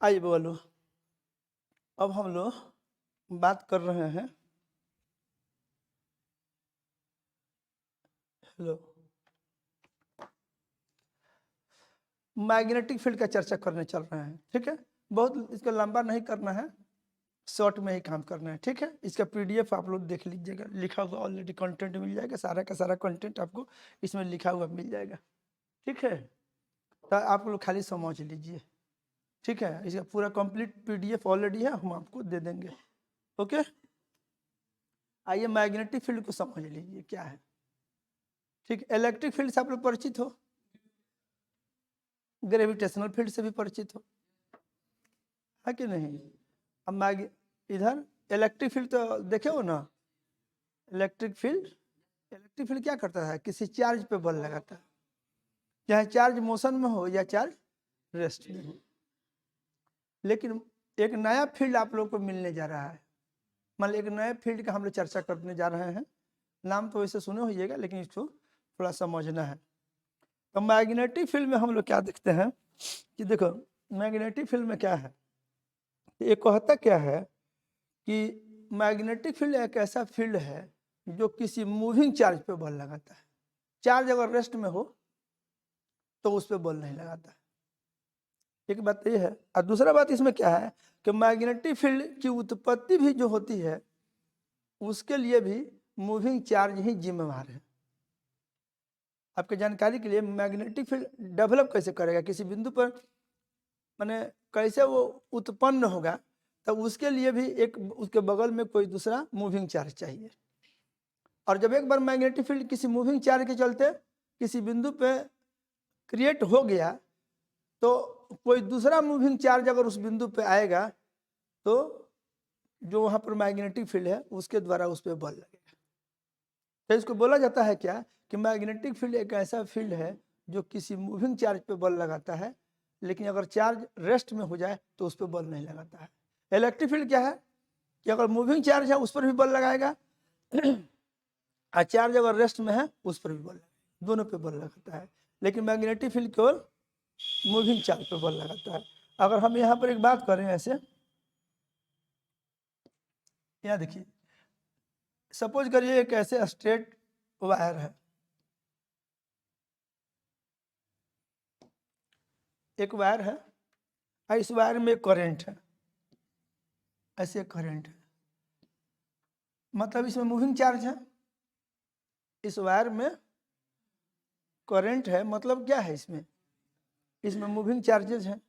आइए बोलो, अब हम लोग बात कर रहे हैं, हेलो, मैग्नेटिक फील्ड का चर्चा करने चल रहे हैं। ठीक है, बहुत इसको लंबा नहीं करना है, शॉर्ट में ही काम करना है। ठीक है, इसका पीडीएफ आप लोग देख लीजिएगा, लिखा हुआ ऑलरेडी कंटेंट मिल जाएगा, सारा का सारा कंटेंट आपको इसमें लिखा हुआ मिल जाएगा। ठीक है, तो आप लोग खाली समझ लीजिए। ठीक है, इसका पूरा कंप्लीट पीडीएफ ऑलरेडी है, हम आपको दे देंगे। ओके, आइए मैग्नेटिक फील्ड को समझ लीजिए क्या है। ठीक, इलेक्ट्रिक फील्ड से आप लोग परिचित हो, ग्रेविटेशनल फील्ड से भी परिचित हो, है कि नहीं। अब मैग इधर इलेक्ट्रिक फील्ड तो देखे हो ना, इलेक्ट्रिक फील्ड क्या करता है, किसी चार्ज पे बल लगाता है, चाहे चार्ज मोशन में हो या चार्ज रेस्ट में हो। लेकिन एक नया फील्ड आप लोग को मिलने जा रहा है, मतलब एक नए फील्ड का हम लोग चर्चा करने जा रहे हैं। नाम तो वैसे सुने होइएगा, लेकिन इसको थोड़ा समझना है। तो मैग्नेटिक फील्ड में हम लोग क्या देखते हैं कि देखो, मैग्नेटिक फील्ड में क्या है, ये कहता क्या है कि मैग्नेटिक फील्ड एक ऐसा फील्ड है जो किसी मूविंग चार्ज पे बल लगाता है। चार्ज अगर रेस्ट में हो तो उस पर बल नहीं लगाता है। एक बात ये है, और दूसरा बात इसमें क्या है कि मैग्नेटिक फील्ड की उत्पत्ति भी जो होती है उसके लिए भी मूविंग चार्ज ही जिम्मेवार है। आपके जानकारी के लिए, मैग्नेटिक फील्ड डेवलप कैसे करेगा, किसी बिंदु पर माने कैसे वो उत्पन्न होगा, तो उसके लिए भी एक उसके बगल में कोई दूसरा मूविंग चार्ज चाहिए। और जब एक बार मैग्नेटिक फील्ड किसी मूविंग चार्ज के चलते किसी बिंदु पे क्रिएट हो गया, तो कोई दूसरा मूविंग चार्ज अगर उस बिंदु पे आएगा तो जो वहां पर मैग्नेटिक फील्ड है उसके द्वारा उस पर बल लगेगा। तो इसको बोला जाता है क्या कि मैग्नेटिक फील्ड एक ऐसा फील्ड है जो किसी मूविंग चार्ज पे बल लगाता है, लेकिन अगर चार्ज रेस्ट में हो जाए तो उस पर बल नहीं लगाता है। इलेक्ट्रिक फील्ड क्या है कि अगर मूविंग चार्ज है उस पर भी बल लगाएगा, और चार्ज अगर रेस्ट में है उस पर भी बल लगाएगा, दोनों पे बल लगाता है। लेकिन मैग्नेटिक फील्ड केवल मूविंग चार्ज पे बल लगाता है। अगर हम यहाँ पर एक बात करें ऐसे, यहाँ देखिए, सपोज करिए एक ऐसे स्ट्रेट वायर है, एक वायर है और इस वायर में करंट है, ऐसे करंट है, मतलब इसमें मूविंग चार्ज है, इस वायर में करंट है, मतलब क्या है, इसमें इसमें मूविंग चार्जेस हैं।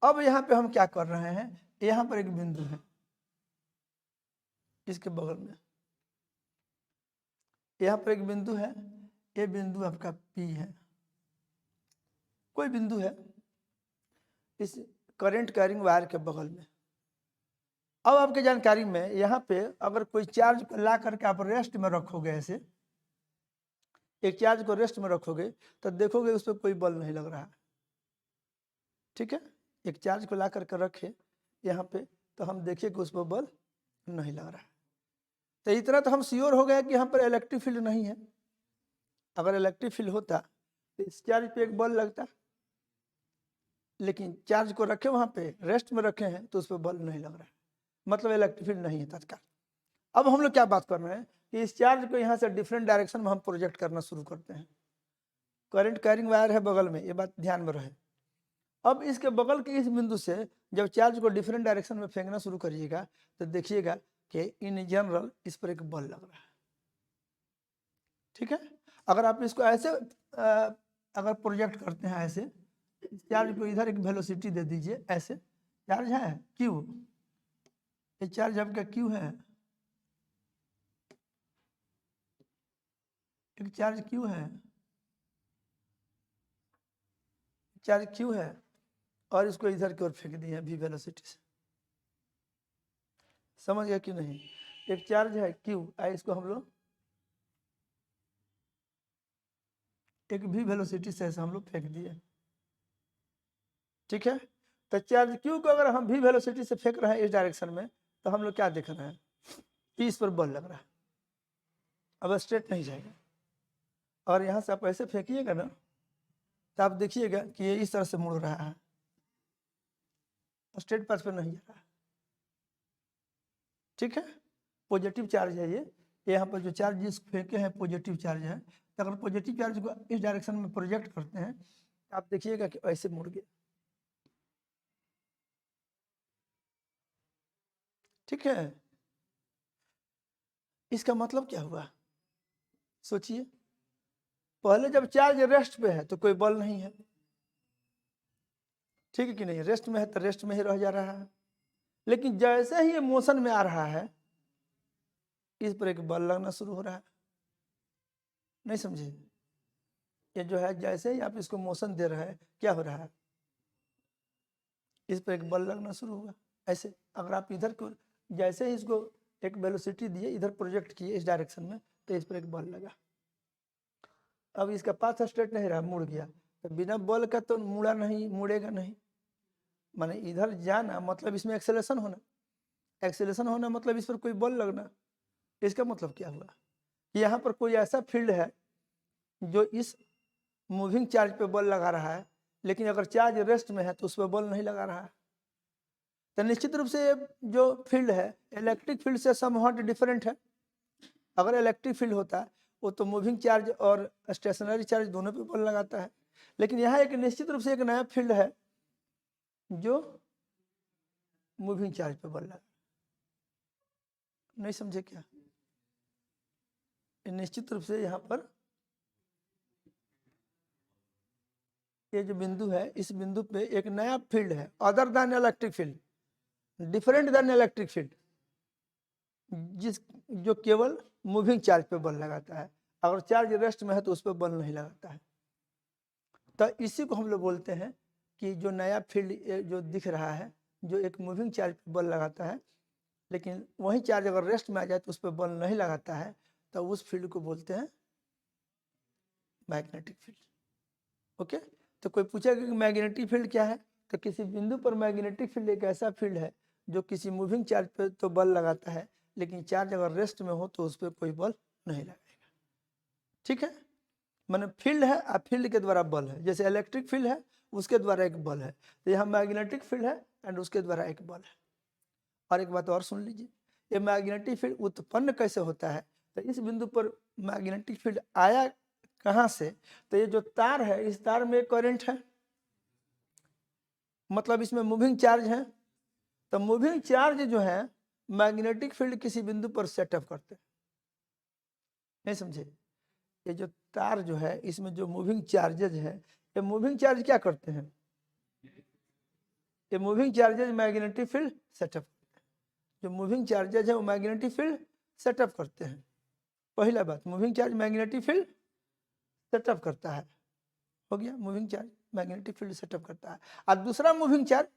अब यहाँ पे हम क्या कर रहे हैं, यहाँ पर एक बिंदु है, इसके बगल में यहाँ पर एक बिंदु है, ये बिंदु आपका P है, कोई बिंदु है इस करंट कैरिंग वायर के बगल में। अब आपके जानकारी में यहाँ पे अगर कोई चार्ज को ला करके आप रेस्ट में रखोगे, ऐसे एक चार्ज को रेस्ट में रखोगे तो देखोगे उस पर कोई बल नहीं लग रहा है। ठीक है, एक चार्ज को ला करके रखे यहाँ पे तो हम देखिए कि उस पर बल नहीं लग रहा है। तो इतना तो हम श्योर हो गए कि यहाँ पर इलेक्ट्रिक फील्ड नहीं है। अगर इलेक्ट्रिक फील्ड होता तो इस चार्ज पे एक बल लगता, लेकिन चार्ज को रखे वहाँ पे रेस्ट में रखे हैं तो उस पर बल नहीं लग रहा है, मतलब इलेक्ट्रिक फील्ड नहीं है तत्काल। अब हम लोग क्या बात कर रहे हैं कि इस चार्ज को यहाँ से डिफरेंट डायरेक्शन में हम प्रोजेक्ट करना शुरू करते हैं। करंट कैरिंग वायर है बगल में, ये बात ध्यान में रहे। अब इसके बगल के इस बिंदु से जब चार्ज को डिफरेंट डायरेक्शन में फेंकना शुरू करिएगा तो देखिएगा कि इन जनरल इस पर एक बल लग रहा है। ठीक है, अगर आप इसको ऐसे अगर प्रोजेक्ट करते हैं, ऐसे चार्ज को इधर एक वेलोसिटी दे दीजिए, ऐसे चार्ज है क्यू, ये चार्ज आपका क्यू है, एक चार्ज क्यू है, चार्ज क्यू है, और इसको इधर की ओर फेंक दिया वी वेलोसिटी से। समझ गया कि नहीं, एक चार्ज है क्यू, इसको हम लोग एक भी वेलोसिटी से ऐसे हम लोग फेंक दिए। ठीक है, तो चार्ज क्यू को अगर हम भी वेलोसिटी से फेंक रहे हैं इस डायरेक्शन में, तो हम लोग क्या देख रहे हैं कि इस पर बल लग रहा है, अब स्ट्रेट नहीं जाएगा। और यहाँ से आप ऐसे फेंकिएगा ना तो आप देखिएगा कि ये इस तरह से मुड़ रहा है, स्ट्रेट पाथ पे नहीं जा रहा है, ठीक है। पॉजिटिव चार्ज है ये, यहाँ पर जो चार्ज जिस फेंके हैं पॉजिटिव चार्ज है, तो अगर पॉजिटिव चार्ज को इस डायरेक्शन में प्रोजेक्ट करते हैं तो आप देखिएगा कि ऐसे मुड़ गया, ठीक है। इसका मतलब क्या हुआ, सोचिए। पहले जब चार्ज रेस्ट पे है तो कोई बल नहीं है, ठीक है कि नहीं, रेस्ट में है तो रेस्ट में ही रह जा रहा है। लेकिन जैसे ही ये मोशन में आ रहा है, इस पर एक बल लगना शुरू हो रहा है, नहीं समझे। ये जो है जैसे ही आप इसको मोशन दे रहे हैं, क्या हो रहा है, इस पर एक बल लगना शुरू हुआ। ऐसे अगर आप इधर को जैसे ही इसको एक वेलोसिटी दिए, इधर प्रोजेक्ट किए इस डायरेक्शन में, तो इस पर एक बल लगा। अब इसका पाथ स्ट्रेट नहीं रहा, मुड़ गया, तो बिना बल का तो मुड़ा नहीं, मुड़ेगा नहीं। माने इधर जाना मतलब इसमें एक्सेलेरेशन होना, एक्सेलेरेशन होना मतलब इस पर कोई बल लगना। इसका मतलब क्या हुआ, यहाँ पर कोई ऐसा फील्ड है जो इस मूविंग चार्ज पे बल लगा रहा है, लेकिन अगर चार्ज रेस्ट में है तो उस पर बल नहीं लगा रहा है। तो निश्चित रूप से जो फील्ड है इलेक्ट्रिक फील्ड से समवॉट डिफरेंट है। अगर इलेक्ट्रिक फील्ड होता है वो तो मूविंग चार्ज और स्टेशनरी चार्ज दोनों पे बल लगाता है, लेकिन यहाँ एक निश्चित रूप से एक नया फील्ड है जो मूविंग चार्ज पे बल लगा। नहीं समझे क्या, निश्चित रूप से यहाँ पर ये जो बिंदु है, इस बिंदु पे एक नया फील्ड है other than electric field, different than electric field, जिस जो केवल मूविंग चार्ज पे बल लगाता है। अगर चार्ज रेस्ट में है तो उस पर बल नहीं लगाता है। तो इसी को हम लोग बोलते हैं कि जो नया फील्ड जो दिख रहा है, जो एक मूविंग चार्ज पे बल लगाता है, लेकिन वही चार्ज अगर रेस्ट में आ जाए तो उस पर बल नहीं लगाता है, तो उस फील्ड को बोलते हैं मैग्नेटिक फील्ड। ओके, तो कोई पूछेगा कि मैग्नेटिक फील्ड क्या है, तो किसी बिंदु पर मैग्नेटिक फील्ड एक ऐसा फील्ड है जो किसी मूविंग चार्ज पे तो बल लगाता है, लेकिन चार्ज अगर रेस्ट में हो तो उस पर कोई बल नहीं लगाएगा, ठीक है। माने फील्ड है और फील्ड के द्वारा बल है, जैसे इलेक्ट्रिक फील्ड है उसके द्वारा एक बल है, तो यहाँ मैग्नेटिक फील्ड है एंड उसके द्वारा एक बल है। और एक बात और सुन लीजिए, ये मैग्नेटिक फील्ड उत्पन्न कैसे होता है, तो इस बिंदु पर मैग्नेटिक फील्ड आया कहाँ से, तो ये जो तार है इस तार में करंट है, मतलब इसमें मूविंग चार्ज है। तो मूविंग चार्ज जो है मैग्नेटिक फील्ड किसी बिंदु पर सेटअप करते हैं, नहीं समझे। ये जो तार जो है इसमें जो मूविंग चार्जेज है, ये मूविंग चार्ज क्या करते हैं, ये moving charges magnetic field setup, जो मूविंग चार्जेज है वो मैग्नेटिक फील्ड सेटअप करते हैं। पहला बात, moving charge magnetic field setup करता है, हो गया, moving charge magnetic field setup करता है। और दूसरा मूविंग चार्ज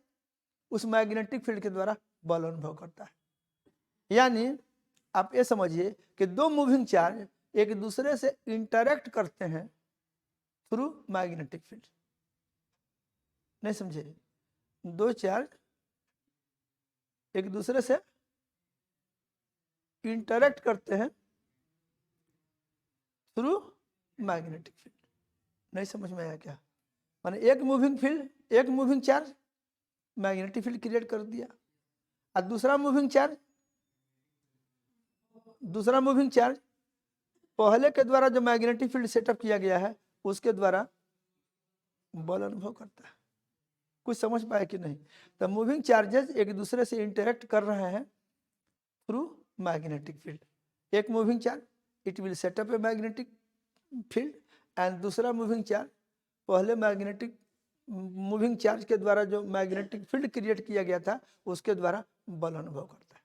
उस मैग्नेटिक फील्ड के द्वारा बल अनुभव करता है। यानी आप ये समझिए कि दो मूविंग चार्ज एक दूसरे से इंटरेक्ट करते हैं थ्रू मैग्नेटिक फील्ड, नहीं समझे। दो चार्ज एक दूसरे से इंटरेक्ट करते हैं थ्रू मैग्नेटिक फील्ड, नहीं समझ में आया क्या। माने एक मूविंग फील्ड, एक moving charge magnetic field create कर दिया, और दूसरा मूविंग चार्ज पहले के द्वारा जो मैग्नेटिक फील्ड सेटअप किया गया है उसके द्वारा बल अनुभव करता है। कुछ समझ पाए कि नहीं। तो मूविंग चार्जेस एक दूसरे से इंटरेक्ट कर रहे हैं थ्रू मैग्नेटिक फील्ड। एक moving charge it will set up a magnetic field and दूसरा मूविंग चार्ज पहले मैग्नेटिक मूविंग चार्ज के द्वारा जो मैग्नेटिक फील्ड क्रिएट किया गया था उसके द्वारा बल अनुभव करता है।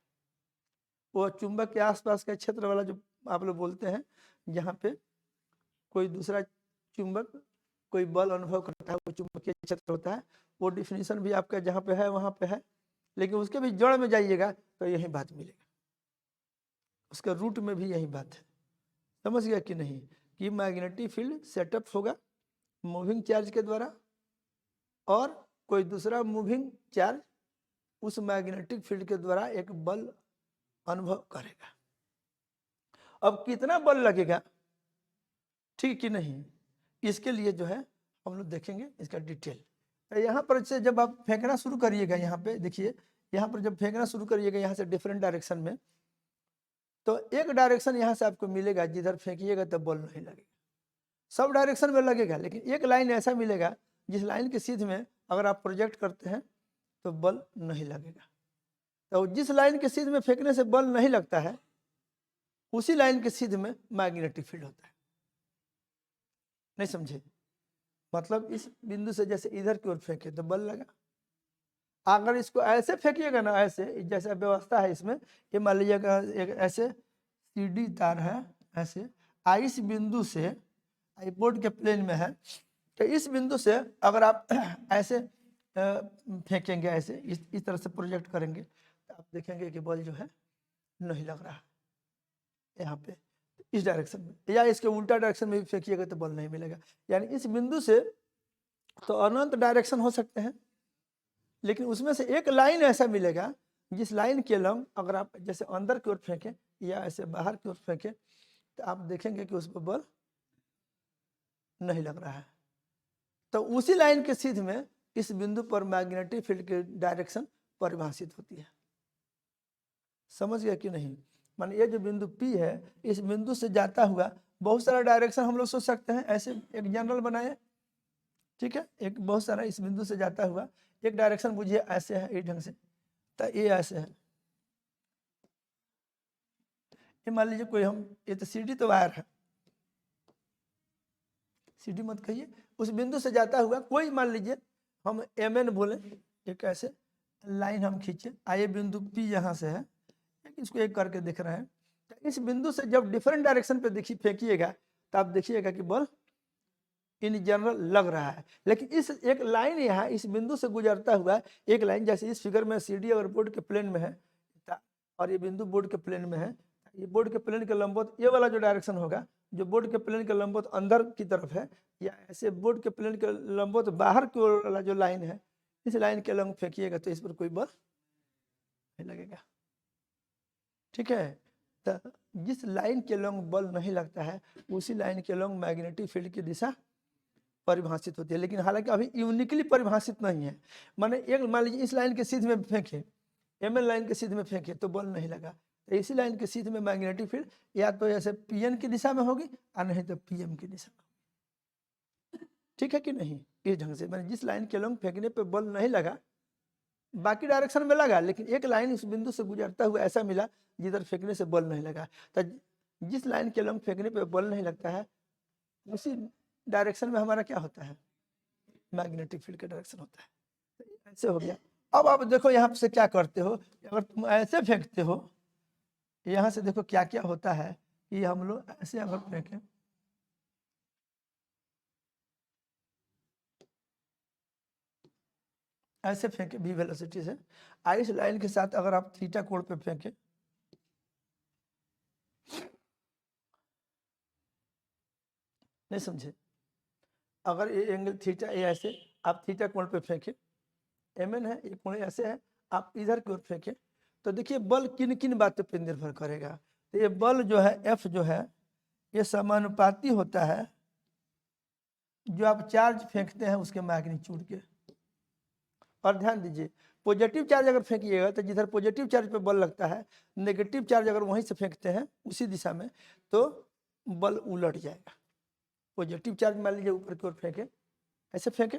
वो चुंबक के आसपास का क्षेत्र वाला जो आप लोग बोलते हैं, जहाँ पे कोई दूसरा चुंबक कोई बल अनुभव करता है वो चुंबकीय क्षेत्र होता है। वो डिफिनीशन भी आपका जहाँ पे है वहाँ पे है, लेकिन उसके भी जड़ में जाइएगा तो यही बात मिलेगा, उसका रूट में भी यही बात है। समझ गया कि नहीं, कि मैग्नेटिक फील्ड सेटअप होगा मूविंग चार्ज के द्वारा और कोई दूसरा मूविंग चार्ज उस मैग्नेटिक फील्ड के द्वारा एक बल अनुभव करेगा। अब कितना बल लगेगा, ठीक कि नहीं, इसके लिए जो है हम लोग देखेंगे इसका डिटेल। तो यहाँ पर से जब आप फेंकना शुरू करिएगा, यहाँ पे देखिए, यहाँ पर जब फेंकना शुरू करिएगा यहाँ से डिफरेंट डायरेक्शन में, तो एक डायरेक्शन यहाँ से आपको मिलेगा, जिधर फेंकिएगा तो बॉल नहीं लगेगा। सब डायरेक्शन में लगेगा, लेकिन एक लाइन ऐसा मिलेगा जिस लाइन के सीध में अगर आप प्रोजेक्ट करते हैं तो बॉल नहीं लगेगा। तो जिस लाइन के सीध में फेंकने से बॉल नहीं लगता है, उसी लाइन के सीध में मैग्नेटिक फील्ड होता है। नहीं समझे? मतलब इस बिंदु से जैसे इधर की ओर फेंके तो बॉल लगा। अगर इसको ऐसे फेंकिएगा ना, ऐसे जैसे व्यवस्था है इसमें, ये मान लीजिएगा एक ऐसे सीडी तार है, ऐसे इस बिंदु से बोर्ड के प्लेन में है, तो इस बिंदु से अगर आप ऐसे फेंकेंगे, ऐसे इस तरह से प्रोजेक्ट करेंगे, तो आप देखेंगे कि बॉल जो है नहीं लग रहा है यहाँ पे, इस डायरेक्शन में, या इसके उल्टा डायरेक्शन में भी फेंकिएगा तो बॉल नहीं मिलेगा। यानी इस बिंदु से तो अनंत डायरेक्शन हो सकते हैं, लेकिन उसमें से एक लाइन ऐसा मिलेगा जिस लाइन के लंब अगर आप जैसे अंदर की ओर फेंकें या ऐसे बाहर की ओर फेंकें, तो आप देखेंगे कि उस पर बॉल नहीं लग रहा है। तो उसी लाइन के सीध में इस बिंदु पर मैग्नेटिक फील्ड की डायरेक्शन परिभाषित होती है। समझ गया कि नहीं? मान ये जो बिंदु P है, इस बिंदु से जाता हुआ बहुत सारा डायरेक्शन हम लोग सोच सकते हैं, ऐसे एक जनरल बनाए, ठीक है, एक बहुत सारा इस बिंदु से जाता हुआ एक डायरेक्शन बुझिए ऐसे है, इस ढंग से, तो ये ऐसे है, ये मान लीजिए कोई हम, ये तो सीडी तो वायर है, सीडी मत कहिए, उस बिंदु से जाता हुआ कोई मान लीजिए हम MN बोले, एक ऐसे लाइन हम खींचे, आइए बिंदु P यहाँ से है, इसको एक करके दिख रहे हैं, तो इस बिंदु से जब डिफरेंट डायरेक्शन पे देखिए फेंकिएगा तो आप देखिएगा कि बॉल इन जनरल लग रहा है। लेकिन इस एक लाइन यहाँ इस बिंदु से गुजरता हुआ एक लाइन, जैसे इस फिगर में सीडी अगर बोर्ड के प्लेन में है और ये बिंदु बोर्ड के प्लेन में है, ये बोर्ड के प्लेन के लंबवत ये वाला जो डायरेक्शन होगा, जो बोर्ड के प्लेन के लंबवत अंदर की तरफ है, या ऐसे बोर्ड के प्लेन के लंबवत बाहर की ओर वाला जो लाइन है, इस लाइन के लंब फेंकिएगा तो इस पर कोई बॉल नहीं लगेगा। ठीक है, तो जिस लाइन के लंग बल नहीं लगता है, उसी लाइन के लंग मैग्नेटिक फील्ड की दिशा परिभाषित होती है। लेकिन हालांकि अभी यूनिकली परिभाषित नहीं है। माने एक मान लीजिए इस लाइन के सीध में फेंके, MN लाइन के सीध में फेंके तो बल नहीं लगा, तो इसी लाइन के सीध में मैग्नेटिक फील्ड या तो ऐसे PN की दिशा में होगी और नहीं तो PM की दिशा में। ठीक है कि नहीं? इस ढंग से मैंने जिस लाइन के लंग फेंकने पर बल नहीं लगा, बाकी डायरेक्शन में लगा, लेकिन एक लाइन इस बिंदु से गुजरता हुआ ऐसा मिला जिधर फेंकने से बल नहीं लगा। तो जिस लाइन के लंब फेंकने पे बल नहीं लगता है, उसी डायरेक्शन में हमारा क्या होता है? मैग्नेटिक फील्ड का डायरेक्शन होता है। तो ऐसे हो गया। अब आप देखो यहाँ से क्या करते हो, अगर तुम ऐसे फेंकते हो, यहाँ से देखो क्या क्या होता है कि हम लोग ऐसे अगर फेंकें, ऐसे फेंके V वेलोसिटी से, इस लाइन के साथ अगर आप थीटा कोण पे फेंके, नहीं समझे? अगर ये एंगल थीटा ए ऐसे आप थीटा कोण पे फेंके, MN है, ये कोण ऐसे है, आप इधर की ओर फेंके, तो देखिए बल किन किन बातों पर निर्भर करेगा। तो ये बल जो है F जो है, ये समानुपाती होता है जो आप चार्ज फेंकते हैं उसके मैग्नीट्यूड के। और ध्यान दीजिए, पॉजिटिव चार्ज अगर फेंकिएगा तो जिधर पॉजिटिव चार्ज पे बल लगता है, नेगेटिव चार्ज अगर वहीं से फेंकते हैं उसी दिशा में, तो बल उलट जाएगा। पॉजिटिव चार्ज मान लीजिए ऊपर की ओर फेंके, ऐसे फेंके,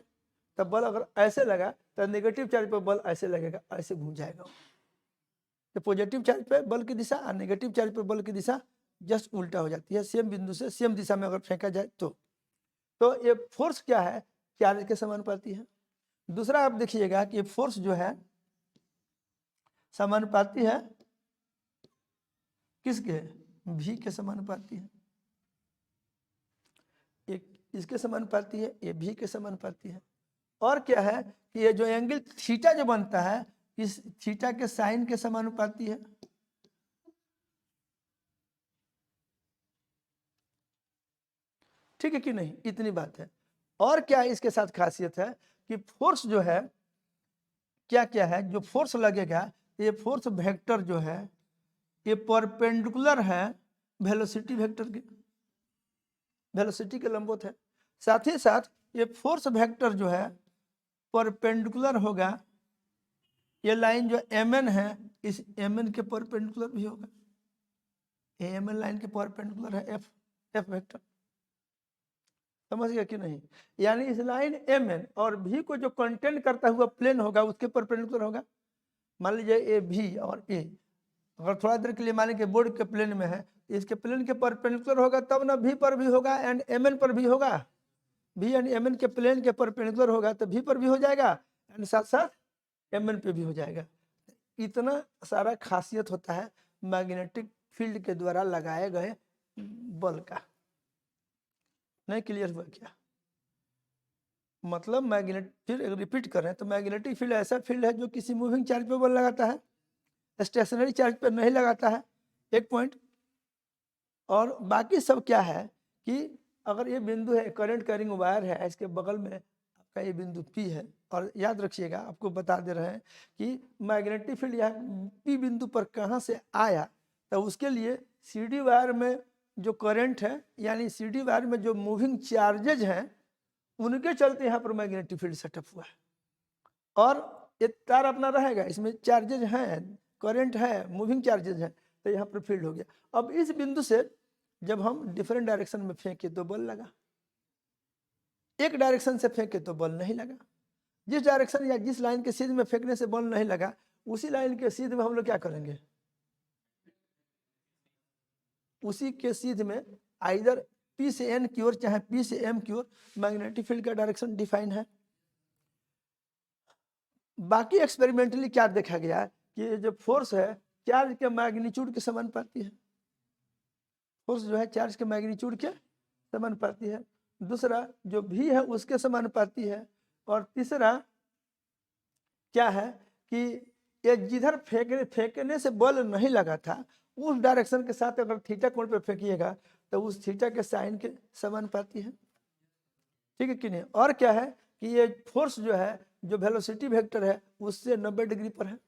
तब बल अगर ऐसे लगा तो नेगेटिव चार्ज पे बल ऐसे लगेगा, ऐसे घूम जाएगा। तो पॉजिटिव चार्ज पे बल की दिशा और नेगेटिव चार्ज पे बल की दिशा जस्ट उल्टा हो जाती है। सेम बिंदु से सेम दिशा में अगर फेंका जाए तो ये फोर्स क्या है? चार्ज के समानुपाती है। दूसरा आप देखिएगा कि फोर्स जो है समानुपाती है किसके? V के समानुपाती है। एक इसके समानुपाती है, ये V के समानुपाती है। और क्या है कि ये जो एंगल थीटा जो बनता है, इस थीटा के साइन के समानुपाती है। ठीक है कि नहीं? इतनी बात है। और क्या इसके साथ खासियत है कि फोर्स जो है क्या क्या है, जो फोर्स लगेगा, ये फोर्स वेक्टर जो है ये परपेंडिकुलर है वेलोसिटी वेक्टर के, वेलोसिटी के लंबवत है। साथ ही साथ ये फोर्स वेक्टर जो है परपेंडिकुलर होगा, ये लाइन जो mn है इस mn के परपेंडिकुलर भी होगा। mn लाइन के परपेंडिकुलर है f वेक्टर, समझ गया कि नहीं? यानी इस लाइन mn और v को जो कंटेंट करता हुआ प्लेन होगा उसके परपेंडिकुलर होगा। मान लीजिए ए भी और ए, अगर थोड़ा देर के लिए मान लीजिए बोर्ड के प्लेन में है, इसके प्लेन के परपेंडिकुलर होगा तब ना v पर भी होगा एंड mn पर भी होगा। v एंड mn के प्लेन के परपेंडिकुलर होगा तो v पर भी हो जाएगा एंड साथ साथ mn पे भी हो जाएगा। इतना सारा खासियत होता है मैग्नेटिक फील्ड के द्वारा लगाए गए बल का। नहीं क्लियर हुआ क्या? मतलब मैग्नेट, फिर रिपीट कर रहे हैं तो मैग्नेटिक फील्ड ऐसा फील्ड है जो किसी मूविंग चार्ज पे बल लगाता है, स्टेशनरी चार्ज पर नहीं लगाता है, एक पॉइंट। और बाकी सब क्या है कि अगर ये बिंदु है, करंट कैरिंग वायर है, इसके बगल में आपका ये बिंदु P है, और याद रखिएगा आपको बता दे रहे हैं कि मैग्नेटिक फील्ड यहाँ P बिंदु पर कहाँ से आया, तो उसके लिए CD वायर में जो करंट है यानी CD वायर में जो मूविंग चार्जेज हैं उनके चलते यहाँ पर मैग्नेटिक फील्ड सेटअप हुआ है। और ये तार अपना रहेगा, इसमें चार्जेज हैं, करंट है, मूविंग चार्जेज हैं, तो यहाँ पर फील्ड हो गया। अब इस बिंदु से जब हम डिफरेंट डायरेक्शन में फेंके तो बल लगा, एक डायरेक्शन से फेंके तो बल नहीं लगा। जिस डायरेक्शन या जिस लाइन के सीध में फेंकने से बल नहीं लगा उसी लाइन के सीध में हम लोग क्या करेंगे, उसी के सीध में आइदर P से N की ओर चाहे P से M की ओर मैग्नेटिक फील्ड का डायरेक्शन डिफाइन है। बाकी एक्सपेरिमेंटली क्या देखा गया है कि जो फोर्स है चार्ज के मैग्नीट्यूड के समानुपाती है, फोर्स जो है चार्ज के मैग्नीट्यूड के समानुपाती है। दूसरा जो भी है उसके समानुपाती है। और तीसरा क्या है कि ये जिधर फेंकने से बल नहीं लगा था उस डायरेक्शन के साथ अगर थीटा कोण पे फेंकिएगा तो उस थीटा के साइन के समानुपाती है, ठीक है कि नहीं? और क्या है कि ये फोर्स जो है, जो वेलोसिटी वेक्टर है उससे 90 डिग्री पर है।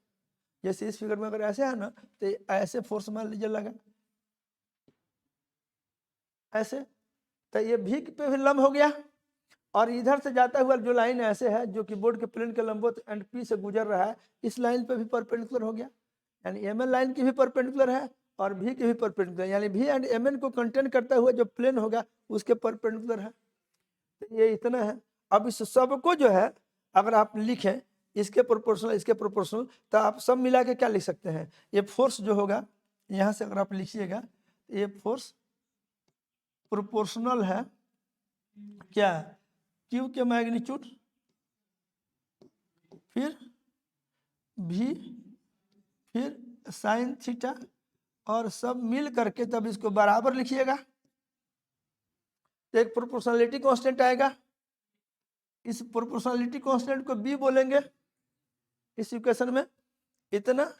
जैसे इस फिगर में अगर ऐसे है ना तो ऐसे फोर्स मान लीजिए लगा ऐसे, तो ये भी पे भी लंब हो गया, और इधर से जाता हुआ जो लाइन ऐसे है जो कि बोर्ड के प्लेन के लंबवत एंड P से गुजर रहा है, इस लाइन पे भी परपेंडिकुलर हो गया। यानी MN लाइन की भी परपेंडिकुलर है और V की भी परपेंडिकुलर, यानी V एंड MN को कंटेन करता हुआ जो प्लेन होगा उसके परपेंडिकुलर है। तो ये इतना है। अब इस सबको जो है अगर आप लिखें इसके प्रोपोर्शनल इसके प्रोपोर्शनल तो आप सब मिला के क्या लिख सकते हैं, ये फोर्स जो होगा यहाँ से अगर आप लिखिएगा ये फोर्स प्रोपोर्शनल है क्या, Q के मैग्नीट्यूड फिर V फिर साइन थीटा और सब मिल करके तब इसको बराबर लिखिएगा। एक प्रोपोर्शनलिटी कांस्टेंट आएगा, इस प्रोपोर्शनलिटी कांस्टेंट को B बोलेंगे इस इक्वेशन में इतना,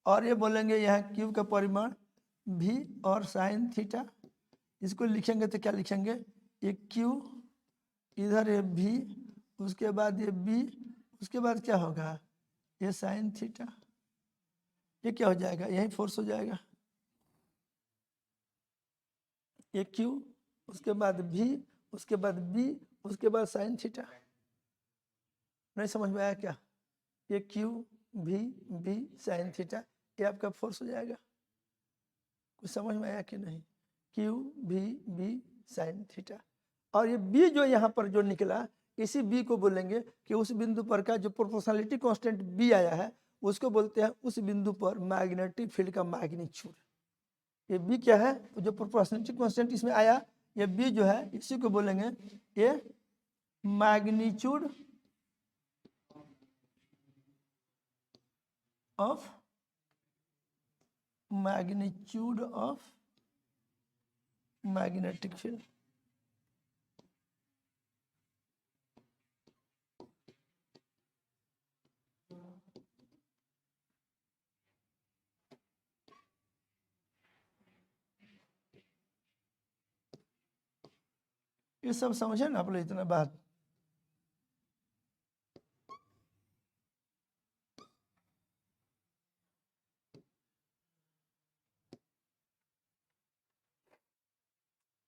और ये बोलेंगे यहाँ क्यू का परिमाण V और साइन थीटा। इसको लिखेंगे तो क्या लिखेंगे, ये Q इधर ये V उसके बाद ये B उसके बाद क्या होगा ये साइन थीटा, ये क्या हो जाएगा यही फोर्स हो जाएगा, ये Q उसके बाद V उसके बाद B उसके बाद साइन थीटा। नहीं समझ में आया क्या? ये Q V B sine theta ये आपका फोर्स हो जाएगा। कुछ समझ में आया कि नहीं? Q V B sine theta. और ये B जो यहाँ पर जो निकला इसी B को बोलेंगे कि उस बिंदु पर का जो प्रोपोर्शनलिटी कांस्टेंट B आया है उसको बोलते हैं उस बिंदु पर मैग्नेटिक फील्ड का मैग्नीट्यूड। ये B क्या है, जो प्रोपोर्शनलिटी कांस्टेंट इसमें आया ये B जो है इसी को बोलेंगे ये मैग्नीट्यूड ऑफ मैग्नेटिक फील्ड। ये सब समझे ना आप लोग इतना बात?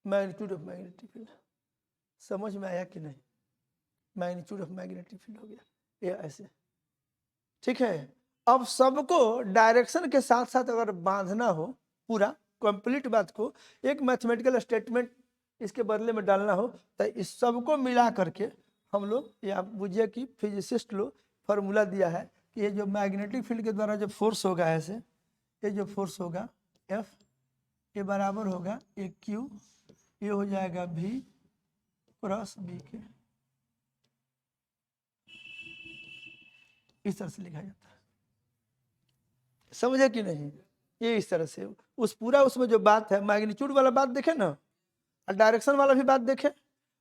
मैग्नीट्यूड ऑफ मैग्नेटिक फील्ड समझ में आया कि नहीं? मैग्नीट्यूड ऑफ मैग्नेटिक फील्ड हो गया। ये ऐसे, ठीक है। अब सबको डायरेक्शन के साथ साथ अगर बांधना हो पूरा कंप्लीट बात को, एक मैथमेटिकल स्टेटमेंट इसके बदले में डालना हो, तो इस सबको मिला करके हम लोग, या बुझिए कि फिजिसिस्ट लोग फार्मूला दिया है कि ये जो मैग्नेटिक फील्ड के द्वारा जो फोर्स होगा ऐसे, ये जो फोर्स होगा F, ये बराबर होगा एक Q, ये हो जाएगा V क्रॉस B के, इस तरह से लिखा जाता है। समझे कि नहीं? ये इस तरह से उस पूरा उसमें जो बात है मैग्नीट्यूड वाला बात देखे ना, और डायरेक्शन वाला भी बात देखे।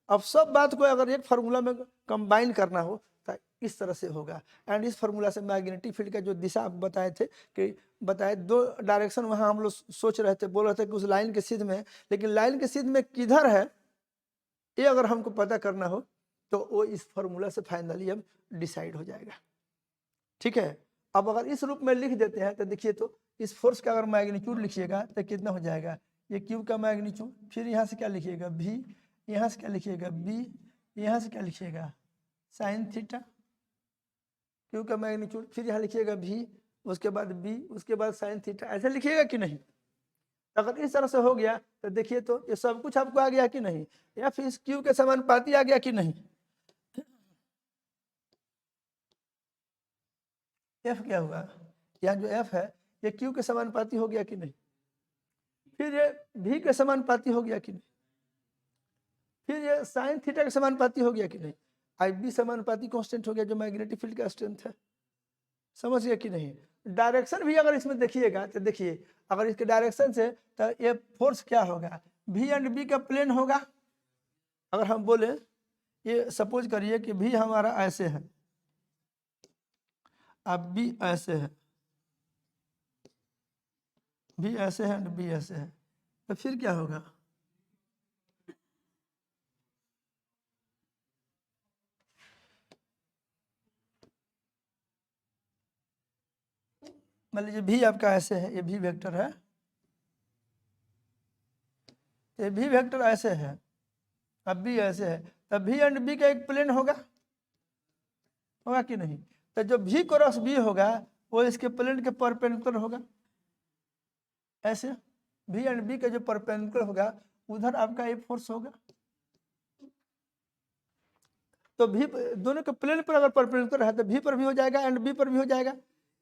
अब सब बात को अगर एक फार्मूला में कंबाइन करना हो तो इस तरह से होगा। एंड इस फार्मूला से मैग्नेटिक फील्ड का जो दिशा आप बताए थे कि बताए दो डायरेक्शन, वहाँ हम लोग सोच रहे थे, बोल रहे थे कि उस लाइन के सीध में, लेकिन लाइन के सीध में किधर है ये अगर हमको पता करना हो तो वो इस फार्मूला से फाइनली अब डिसाइड हो जाएगा। ठीक है। अब अगर इस रूप में लिख देते हैं तो देखिए, तो इस फोर्स का अगर मैग्नीट्यूड लिखिएगा तो कितना हो जाएगा, ये क्यू का मैग्नीट्यूड, फिर यहाँ से क्या लिखिएगा भी, यहाँ से क्या लिखिएगा बी, यहाँ से क्या लिखिएगा साइन थीटा, क्यू का मैग्नीट्यूड, फिर यहाँ लिखिएगा भी, उसके बाद बी, उसके बाद साइन थीटा, ऐसे लिखिएगा कि नहीं? अगर इस तरह से हो गया तो देखिए तो ये सब कुछ आपको आ गया कि नहीं, या फिर इस क्यू के समानुपाती आ गया कि नहीं? एफ क्या हुआ, यहाँ जो एफ है ये क्यू के समानुपाती हो गया कि नहीं? फिर ये भी के समानुपाती हो गया कि नहीं? फिर ये साइन थीटा के समानुपाती हो गया कि नहीं? आई बी समानुपाती कांस्टेंट हो गया जो मैग्नेटिक फील्ड का स्ट्रेंथ है। समझ गया कि नहीं? डायरेक्शन भी अगर इसमें देखिएगा तो देखिए, अगर इसके डायरेक्शन से तो ये फोर्स क्या होगा, भी एंड बी का प्लेन होगा। अगर हम बोले, ये सपोज करिए कि भी हमारा ऐसे है, अब बी ऐसे है, भी ऐसे है, बी ऐसे है, तो फिर क्या होगा, मान लीजिए भी आपका ऐसे है, ये भी वेक्टर है, ये भी वेक्टर ऐसे है, अब भी ऐसे है, तब भी एंड बी का एक प्लेन होगा कि नहीं? तो जो भी क्रॉस बी होगा वो इसके प्लेन के परपेंडिकुलर होगा। ऐसे भी एंड बी का जो परपेंडिकुलर होगा उधर आपका एक फोर्स होगा। तो भी दोनों के प्लेन पर अगर परपेंडिकुलर है तो भी पर भी हो जाएगा एंड बी पर भी हो जाएगा,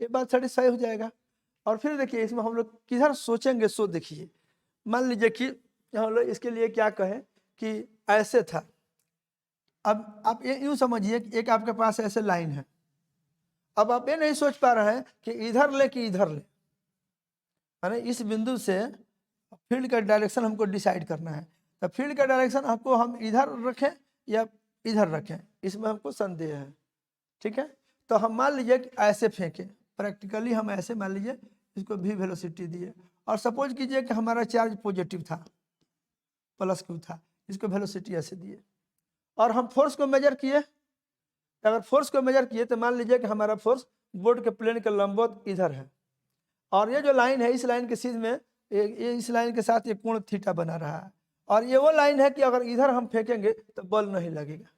ये बात सेटिस्फाई हो जाएगा। और फिर देखिए इसमें हम लोग किधर सोचेंगे, सो देखिए, मान लीजिए कि हम लोग इसके लिए क्या कहें कि ऐसे था। अब आप ये यूं समझिए कि एक आपके पास ऐसे लाइन है, अब आप ये नहीं सोच पा रहे हैं कि इधर ले कि इधर ले, यानी इस बिंदु से फील्ड का डायरेक्शन हमको डिसाइड करना है। तो फील्ड का डायरेक्शन आपको हम इधर रखें या इधर रखें, इसमें हमको संदेह है। ठीक है, तो हम मान लीजिए कि ऐसे फेंके, प्रैक्टिकली हम ऐसे मान लीजिए इसको भी वेलोसिटी दिए, और सपोज कीजिए कि हमारा चार्ज पॉजिटिव था, प्लस क्यू था, इसको वेलोसिटी ऐसे दिए, और हम फोर्स को मेजर किए। अगर फोर्स को मेजर किए तो मान लीजिए कि हमारा फोर्स बोर्ड के प्लेन के लंबवत इधर है, और ये जो लाइन है इस लाइन के सीध में ये इस लाइन के साथ ये कोण थीटा बना रहा है, और ये वो लाइन है कि अगर इधर हम फेंकेंगे तो बल नहीं लगेगा।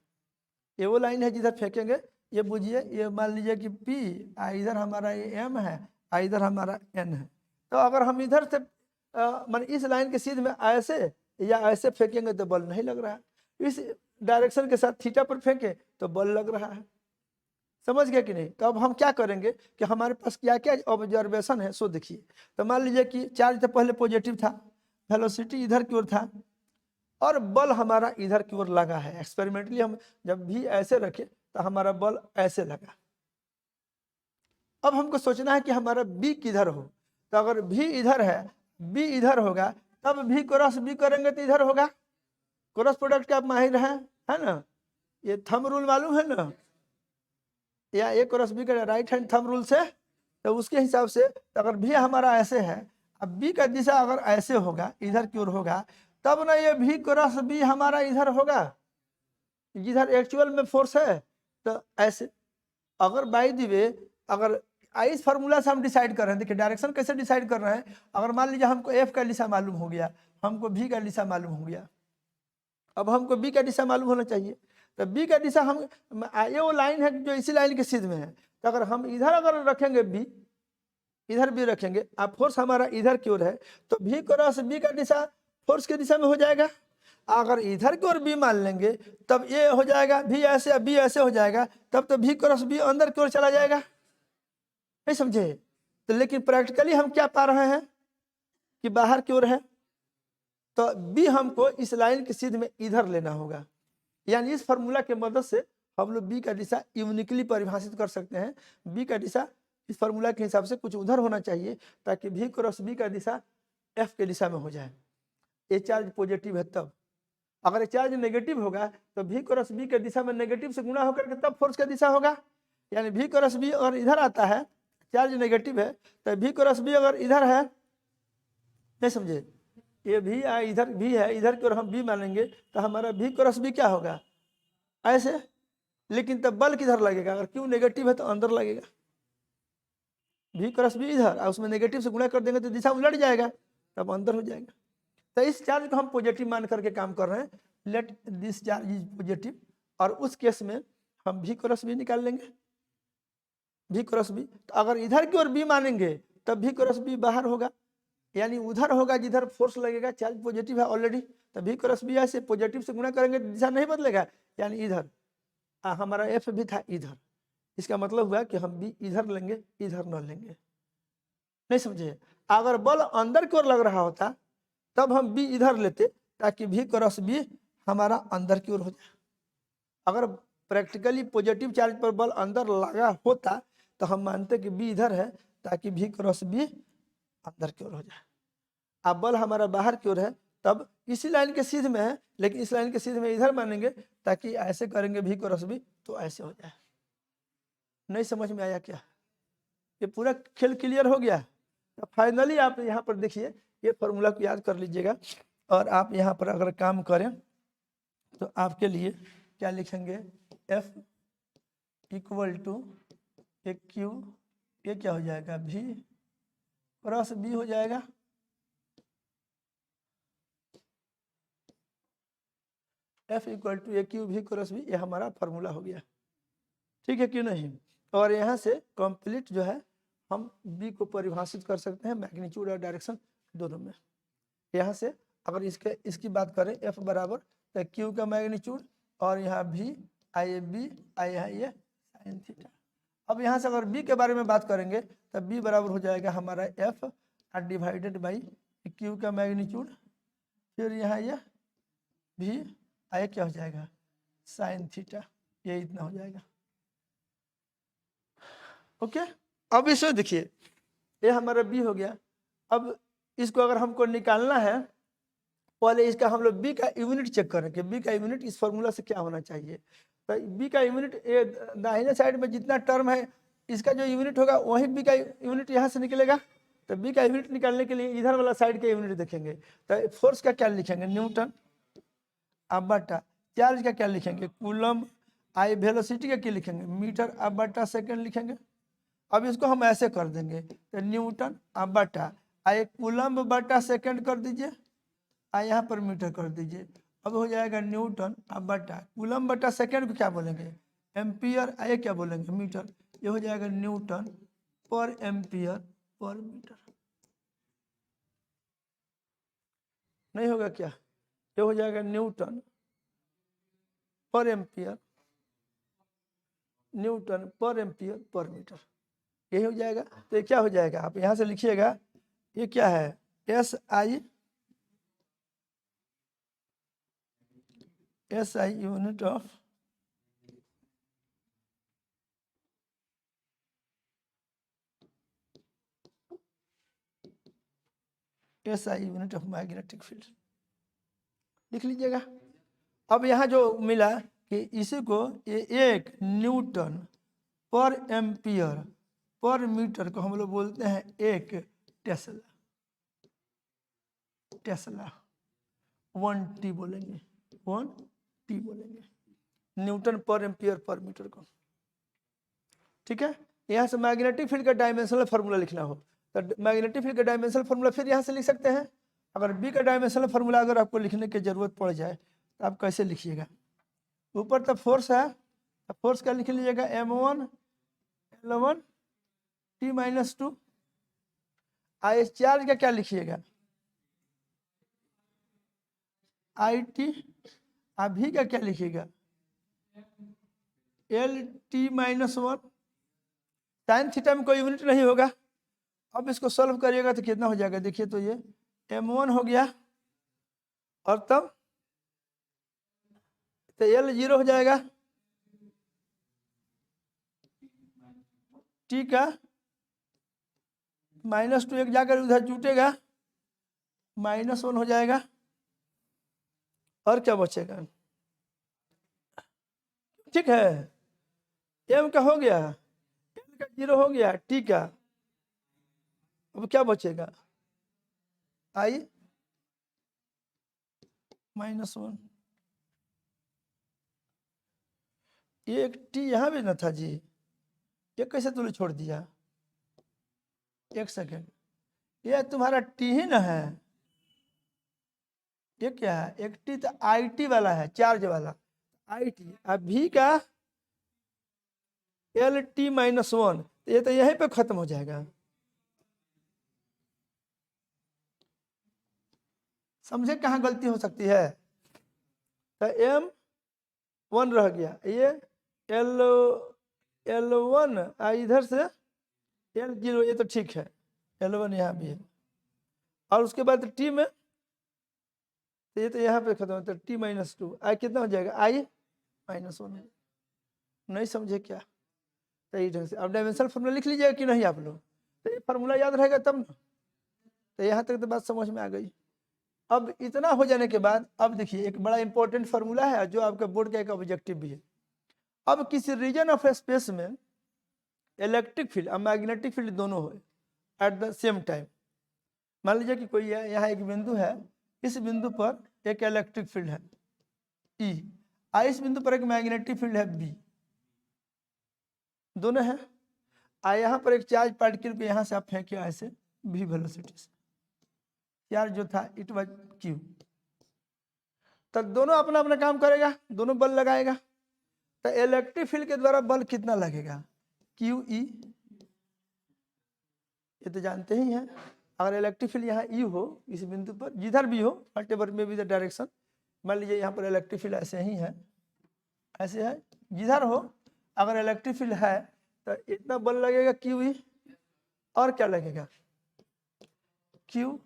ये वो लाइन है जिधर फेंकेंगे, ये बुझिए, ये मान लीजिए कि P, इधर हमारा ये M है, इधर हमारा N है। तो अगर हम इधर से मान इस लाइन के सीध में ऐसे या ऐसे फेंकेंगे तो बल नहीं लग रहा है, इस डायरेक्शन के साथ थीटा पर फेंके तो बल लग रहा है। समझ गए कि नहीं? तो अब हम क्या करेंगे कि हमारे पास क्या क्या ऑब्जर्वेशन है, सो देखिए। तो मान लीजिए कि चार्ज तो पहले पॉजिटिव था, वेलोसिटी इधर की ओर था, और बल हमारा इधर की ओर लगा है। एक्सपेरिमेंटली हम जब भी ऐसे रखे तो हमारा बल ऐसे लगा। अब हमको सोचना है कि हमारा बी किधर हो। तो अगर भी इधर है, बी इधर होगा, तब भी क्रॉस बी करेंगे तो इधर होगा। क्रॉस प्रोडक्ट का आप माहिर है ना? ये थंब रूल मालूम है ना, या ए क्रॉस बी का राइट हैंड थंब रूल से, तो उसके हिसाब से तो अगर भी हमारा ऐसे है, अब बी का दिशा अगर ऐसे होगा, इधर की ओर होगा, तब ना ये भी क्रॉस बी हमारा इधर होगा जिधर एक्चुअल में फोर्स है। तो ऐसे अगर बाय द वे अगर इस फार्मूला से हम डिसाइड कर रहे हैं, देखिए डायरेक्शन कैसे डिसाइड कर रहे हैं। अगर मान लीजिए हमको एफ का दिशा मालूम हो गया, हमको भी का दिशा मालूम हो गया, अब हमको बी का दिशा मालूम होना चाहिए। तो बी का दिशा हम ये वो लाइन है जो इसी लाइन के सीध में है, तो अगर हम इधर अगर रखेंगे बी, इधर भी रखेंगे, अब फोर्स हमारा इधर की ओर है, तो भी क्रॉस बी का दिशा फोर्स की दिशा में हो जाएगा। अगर इधर की ओर बी मान लेंगे तब ये हो जाएगा भी ऐसे, बी ऐसे हो जाएगा, तब तो भी क्रॉस बी अंदर की ओर चला जाएगा, नहीं समझे। तो लेकिन प्रैक्टिकली हम क्या पा रहे हैं कि बाहर की ओर है, तो बी हमको इस लाइन के सीध में इधर लेना होगा। यानी इस फॉर्मूला के मदद से हम लोग बी का दिशा यूनिकली परिभाषित कर सकते हैं। बी का दिशा इस फॉर्मूला के हिसाब से कुछ उधर होना चाहिए ताकि भी क्रॉस बी का दिशा एफ के दिशा में हो जाए। ये चार्ज पॉजिटिव है तब, अगर ये चार्ज नेगेटिव होगा तो भी क्रॉस बी के दिशा में नेगेटिव से गुणा होकर के तब फोर्स का दिशा होगा। यानी भी क्रॉस बी अगर इधर आता है, चार्ज नेगेटिव है, तो भी क्रॉस बी अगर इधर है, नहीं समझे, ये भी इधर भी है, इधर की ओर हम बी मानेंगे तो हमारा भी क्रॉस बी क्या होगा ऐसे, लेकिन तब बल किधर लगेगा, अगर क्यों नेगेटिव है तो अंदर लगेगा। भी क्रॉस बी इधर और उसमें नेगेटिव से गुणा कर देंगे तो दिशा उलट जाएगा, तब अंदर हो जाएगा। तो इस चार्ज को हम पॉजिटिव मान करके काम कर रहे हैं, let this charge is positive, और उस केस में हम भी क्रॉस बी निकाल लेंगे। भी क्रॉस बी, तो अगर इधर की ओर बी मानेंगे तब भी क्रॉस बी बाहर होगा, यानी उधर होगा जिधर फोर्स लगेगा, चार्ज पॉजिटिव है ऑलरेडी, तो भी क्रॉस बी ऐसे पॉजिटिव से गुणा करेंगे दिशा नहीं बदलेगा, यानी इधर हमारा एफ भी था इधर, इसका मतलब हुआ कि हम भी इधर लेंगे, इधर न लेंगे, नहीं समझे। अगर बल अंदर की ओर लग रहा होता तब हम बी इधर लेते ताकि भी क्रॉस बी हमारा अंदर की ओर हो जाए। अगर प्रैक्टिकली पॉजिटिव चार्ज पर बल अंदर लगा होता तो हम मानते कि बी इधर है ताकि भी क्रॉस बी अंदर की ओर हो जाए। अब बल हमारा बाहर की ओर है तब इसी लाइन के सीध में है, लेकिन इस लाइन के सीध में इधर मानेंगे ताकि ऐसे करेंगे भी क्रॉस बी तो ऐसे हो जाए। नहीं समझ में आया क्या? ये पूरा खेल क्लियर हो गया। तो फाइनली आप यहाँ पर देखिए, ये फॉर्मूला को याद कर लीजिएगा, और आप यहाँ पर अगर काम करें तो आपके लिए क्या लिखेंगे, F equal to A Q, ये क्या हो जाएगा, भी क्रॉस बी हो जाएगा, F equal to A Q भी क्रॉस बी, ये हमारा फॉर्मूला हो गया। ठीक है क्यों नहीं। और यहाँ से कंप्लीट जो है हम बी को परिभाषित कर सकते हैं मैग्नीट्यूड और डायरेक्शन दोनों में। यहाँ से अगर इसकी बात करें F बराबर तो क्यू का मैग्नीट्यूड और यहाँ भी आई बी आई ये साइन थीटा। अब यहाँ से अगर बी के बारे में बात करेंगे तब बी बराबर हो जाएगा हमारा F डिवाइडेड बाई क्यू का मैग्नीट्यूड, फिर यहाँ ये भी आई क्या हो जाएगा, साइन थीटा, ये इतना हो जाएगा। ओके, अब इसमें देखिए ये हमारा बी हो गया। अब इसको अगर हमको निकालना है, पहले इसका हम लोग बी का यूनिट चेक करें कि बी का यूनिट इस फॉर्मूला से क्या होना चाहिए। तो बी का यूनिट ये दाहिने साइड में जितना टर्म है इसका जो यूनिट होगा वही बी का यूनिट यहाँ से निकलेगा। तो बी का यूनिट निकालने के लिए इधर वाला साइड का यूनिट देखेंगे, तो फोर्स का क्या लिखेंगे, न्यूटन, अब बटा चार्ज का क्या लिखेंगे, कूलम, आई वेलोसिटी का क्या लिखेंगे, मीटर, अब बटा सेकेंड लिखेंगे। अब इसको हम ऐसे कर देंगे, तो न्यूटन अब बटा आई कूलम बटा सेकेंड कर दीजिए, यहाँ पर मीटर कर दीजिए। अब हो जाएगा न्यूटन अब बटा कूलम बटा सेकेंड को क्या बोलेंगे, एम्पियर, आए क्या बोलेंगे, मीटर। ये हो जाएगा Newton per ampere per metre. नहीं होगा क्या, ये हो जाएगा Newton per ampere, Newton per ampere per metre, यही हो जाएगा। तो ये क्या हो जाएगा, आप यहाँ से लिखिएगा, ये क्या है, SI unit of SI unit of magnetic field लिख लीजिएगा। अब यहाँ जो मिला कि इसी को ये 1 Newton per ampere per metre को हम लोग बोलते हैं 1 टेस्ला, टेस्ला 1T बोलेंगे, 1T बोलेंगे, Newton per ampere per metre को। ठीक है, यहाँ से मैग्नेटिक फील्ड का डायमेंशनल फार्मूला लिखना हो तो मैग्नेटिक फील्ड का डायमेंशनल फार्मूला फिर यहाँ से लिख सकते हैं। अगर बी का डायमेंशनल फार्मूला अगर आपको लिखने की जरूरत पड़ जाए तो आप कैसे लिखिएगा, ऊपर तो फोर्स है, फोर्स क्या लिख लीजिएगा, m1 L1 T माइनस 2। इस चार्ज का क्या लिखिएगा, IT। अभी का क्या लिखिएगा, LT माइनस 1। साइन थीटा में कोई यूनिट नहीं होगा। अब इसको सॉल्व करिएगा तो कितना हो जाएगा, देखिए तो ये m1 हो गया, और तब तो L 0 हो जाएगा, T का -2 एक जाकर उधर जुटेगा, -1 हो जाएगा, और क्या बचेगा, ठीक है। m का हो गया, L का 0 हो गया, T का अब क्या बचेगा, I -1। ये एक T यहाँ भी न था जी, ये कैसे तूने छोड़ दिया, एक सेकेंड, ये तुम्हारा T ही ना है, ये क्या है, एक T तो IT वाला है, चार्ज वाला IT। अब V का LT -1, ये तो यहीं पे खत्म हो जाएगा, समझे कहाँ गलती हो सकती है। तो M1 रह गया, ये L1 इधर से L0, ये तो ठीक है, L1 यहाँ भी है, और उसके बाद T में तो ये तो यहाँ पे खत्म होता है, T -2 I कितना हो जाएगा, I -1। नहीं समझे क्या, सही ढंग से अब डायमेंशनल फार्मूला लिख लीजिएगा कि नहीं आप लोग, तो ये फार्मूला याद रहेगा तब ना। तो यहाँ तक तो बात समझ में आ गई। अब इतना हो जाने के बाद अब देखिए एक बड़ा इंपॉर्टेंट फार्मूला है जो आपका बोर्ड का एक ऑब्जेक्टिव भी है। अब किसी रीजन ऑफ स्पेस में इलेक्ट्रिक फील्ड और मैग्नेटिक फील्ड दोनों हो एट द सेम टाइम। मान लीजिए कि कोई यहाँ एक बिंदु है, इस बिंदु पर एक इलेक्ट्रिक फील्ड है E, और इस बिंदु पर एक मैग्नेटिक फील्ड है B, दोनों है। यहाँ पर एक चार्ज पार्टिकल को यहाँ से आप फेंके ऐसे V वेलोसिटी से, चार्ज जो था इट वाज Q। तो दोनों अपना अपना काम करेगा, दोनों बल लगाएगा। तो इलेक्ट्रिक फील्ड के द्वारा बल कितना लगेगा, QE, ये तो जानते ही हैं। अगर इलेक्ट्रिक फील्ड यहाँ E हो इस बिंदु पर, जिधर भी हो, व्हाटएवर में बी द डायरेक्शन, मान लीजिए यहाँ पर इलेक्ट्रिक फील्ड ऐसे ही है, ऐसे है, जिधर हो अगर इलेक्ट्रिक फील्ड है तो इतना बल लगेगा QE, और क्या लगेगा, Q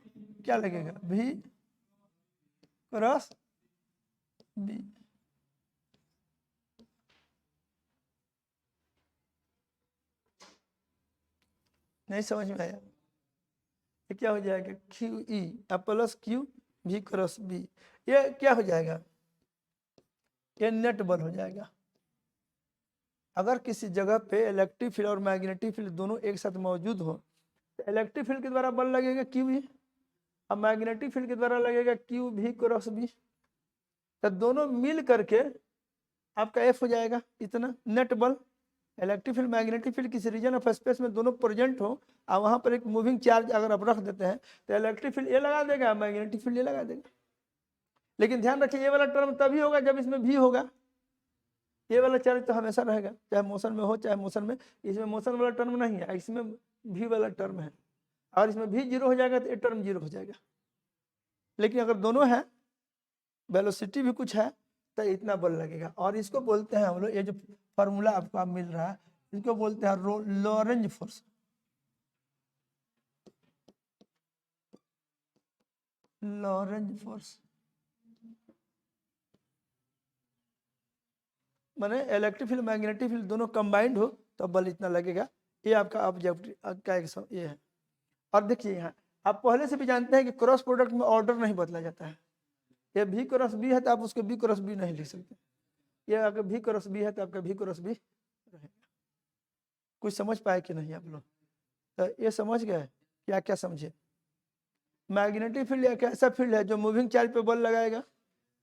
क्या लगेगा, V क्रॉस B। नहीं समझ में आया, ये क्या हो जाएगा, QE plus Q V cross B, ये क्या हो जाएगा, ये नेट बल हो जाएगा। अगर किसी जगह पे इलेक्ट्रिक फील्ड और मैग्नेटिक फील्ड दोनों एक साथ मौजूद हो तो इलेक्ट्रिक फील्ड के द्वारा बल लगेगा QE, और मैग्नेटिक फील्ड के द्वारा लगेगा QV क्रॉस B। तो दोनों मिल करके आपका F हो जाएगा इतना नेट बल। इलेक्ट्रिक फील्ड मैग्नेटिक फील्ड किसी रीजन ऑफ स्पेस में दोनों प्रेजेंट हो और वहां पर एक मूविंग चार्ज अगर आप रख देते हैं तो इलेक्ट्रिक फील्ड ये लगा देगा, मैग्नेटिक फील्ड ये लगा देगा। लेकिन ध्यान रखिए ये वाला टर्म तभी होगा जब इसमें भी होगा, ये वाला चार्ज तो हमेशा रहेगा चाहे मोशन में हो चाहे मोशन में, इसमें मोशन वाला टर्म नहीं है, इसमें भी वाला टर्म है, और इसमें भी 0 हो जाएगा तो ये टर्म 0 हो जाएगा। लेकिन अगर दोनों है, वेलोसिटी भी कुछ है, तो इतना बल लगेगा। और इसको बोलते हैं हम लोग, ये जो फार्मूला आपको मिल रहा है इसको बोलते हैं लॉरेंज फोर्स। लॉरेंज फोर्स माने इलेक्ट्रिक फील्ड मैग्नेटिक फील्ड दोनों कंबाइंड हो तो बल इतना लगेगा। ये आपका ऑब्जेक्टिव का ये है। और देखिए यहाँ आप पहले से भी जानते हैं कि क्रॉस प्रोडक्ट में ऑर्डर नहीं बदला जाता है। ये V क्रॉस B है तो आप उसके B क्रॉस B नहीं लिख सकते, ये अगर V क्रॉस B है तो आपका V क्रॉस B रहेगा। कुछ समझ पाए कि नहीं आप लोग, तो ये समझ गए क्या क्या समझे। मैग्नेटिक फील्ड एक ऐसा फील्ड है जो मूविंग चार्ज पे बल लगाएगा।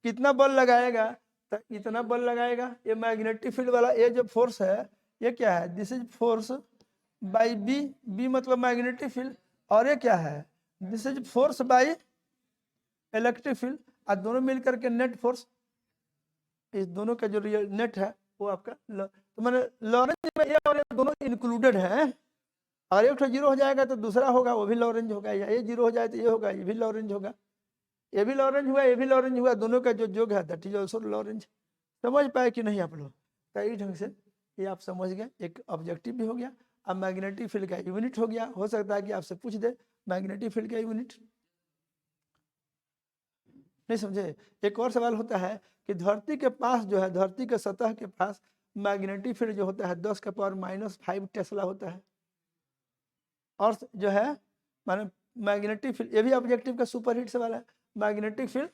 कितना बल लगाएगा, तो इतना बल लगाएगा। ये मैग्नेटिक फील्ड वाला ये जो फोर्स है ये क्या है, this is force by B, B मतलब मैग्नेटिक फील्ड, और ये क्या है, this is force by electric field, और दोनों मिलकर के नेट फोर्स, इस दोनों का जो रियल नेट है वो आपका तो मैंने लॉरेंज में ये और ये दोनों इंक्लूडेड हैं। अगर एक तो जीरो हो जाएगा तो दूसरा होगा वो भी लॉरेंज होगा, या ये जीरो हो जाए तो ये होगा, ये भी लॉरेंज होगा, ये भी लॉरेंज हुआ, ये भी लॉरेंज हुआ, दोनों का जो योग है दैट इज ऑल्सो लॉरेंज। समझ पाए कि नहीं आप लोग? तो इस ढंग से ये आप समझ गए, एक ऑब्जेक्टिव भी हो गया। अब मैग्नेटिक फील्ड का यूनिट हो गया। हो सकता है कि आपसे पूछ दे मैग्नेटिक फील्ड का यूनिट, नहीं समझे? एक और सवाल होता है कि धरती के पास जो है, धरती के सतह के पास मैग्नेटिक फील्ड जो होता है 10⁻⁵ टेस्ला होता है। और जो है माने मैग्नेटिक फील्ड, ये भी ऑब्जेक्टिव का सुपरहिट सवाल है। मैग्नेटिक फील्ड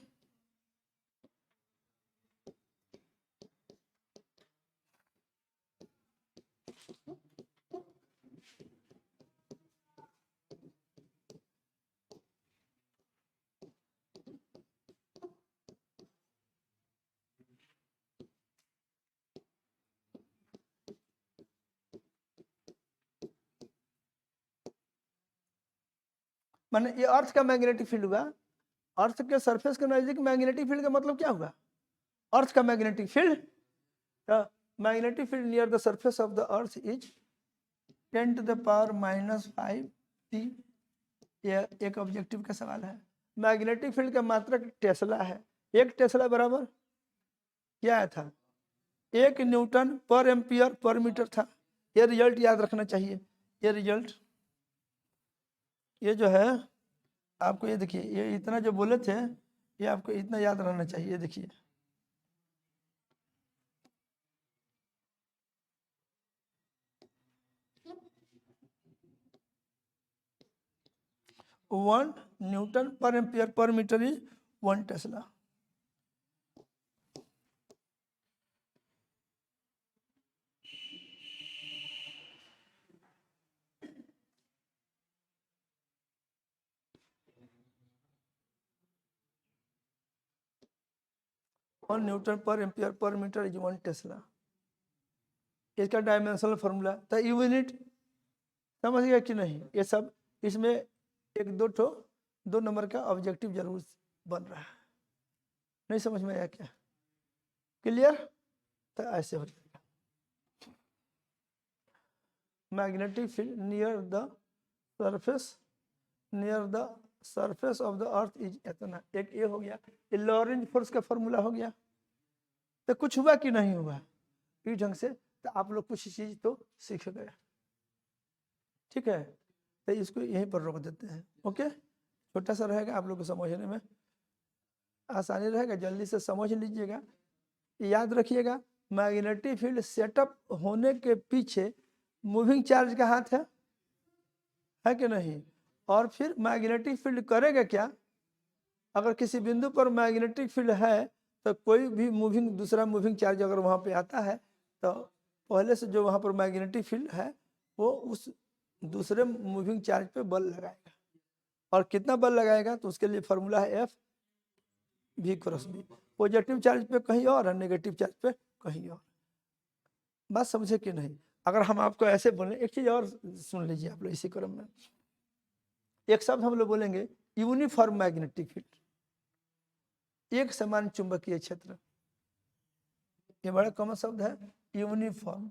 माने ये अर्थ का मैग्नेटिक फील्ड हुआ। अर्थ के सरफेस के नजदीक मैग्नेटिक फील्ड का मतलब क्या हुआ? अर्थ का magnetic field, magnetic field near the surface of the earth is 10⁻⁵ t। यह एक ऑब्जेक्टिव का सवाल है। मैग्नेटिक फील्ड का मात्रक टेस्ला है। एक टेस्ला बराबर क्या आया था? 1 Newton per ampere per metre था। ये रिजल्ट याद रखना चाहिए। ये रिजल्ट, ये जो है आपको, ये देखिए, ये इतना जो बोले थे ये आपको इतना याद रहना चाहिए। देखिए 1 Newton per ampere per metre is 1 tesla. One newton per ampere per metre is 1 tesla. इसका डायमेंशनल फॉर्मूला तो यूनिट समझ गया कि नहीं? ये सब इसमें एक दो नंबर का ऑब्जेक्टिव जरूर बन रहा है। नहीं समझ में आया क्या? क्लियर? तो ऐसे हो जाएगा। Magnetic field near the surface of the earth is इतना। एक ये हो गया, ये लॉरेंज फोर्स का फॉर्मूला हो गया। तो कुछ हुआ कि नहीं हुआ? इस ढंग से तो आप लोग कुछ चीज तो सीख गए। ठीक है, तो इसको यहीं पर रोक देते हैं। ओके, छोटा सा रहेगा, आप लोग को समझने में आसानी रहेगा, जल्दी से समझ लीजिएगा। याद रखिएगा, मैग्नेटिक फील्ड सेटअप होने के पीछे मूविंग चार्ज का हाथ है कि नहीं? और फिर मैग्नेटिक फील्ड करेगा क्या? अगर किसी बिंदु पर मैग्नेटिक फील्ड है तो कोई भी दूसरा मूविंग चार्ज अगर वहाँ पे आता है तो पहले से जो वहाँ पर मैग्नेटिक फील्ड है वो उस दूसरे मूविंग चार्ज पे बल लगाएगा। और कितना बल लगाएगा? तो उसके लिए फॉर्मूला है F V cross B। Positive charge पे कहीं और है, नेगेटिव चार्ज पे कहीं और। बात समझे कि नहीं? अगर हम आपको ऐसे बोले, एक चीज और सुन लीजिए आप लोग इसी क्रम में। एक शब्द हम लोग बोलेंगे यूनिफॉर्म मैग्नेटिक फील्ड, एक समान चुंबकीय क्षेत्र। ये बड़ा कॉमन शब्द है, uniform.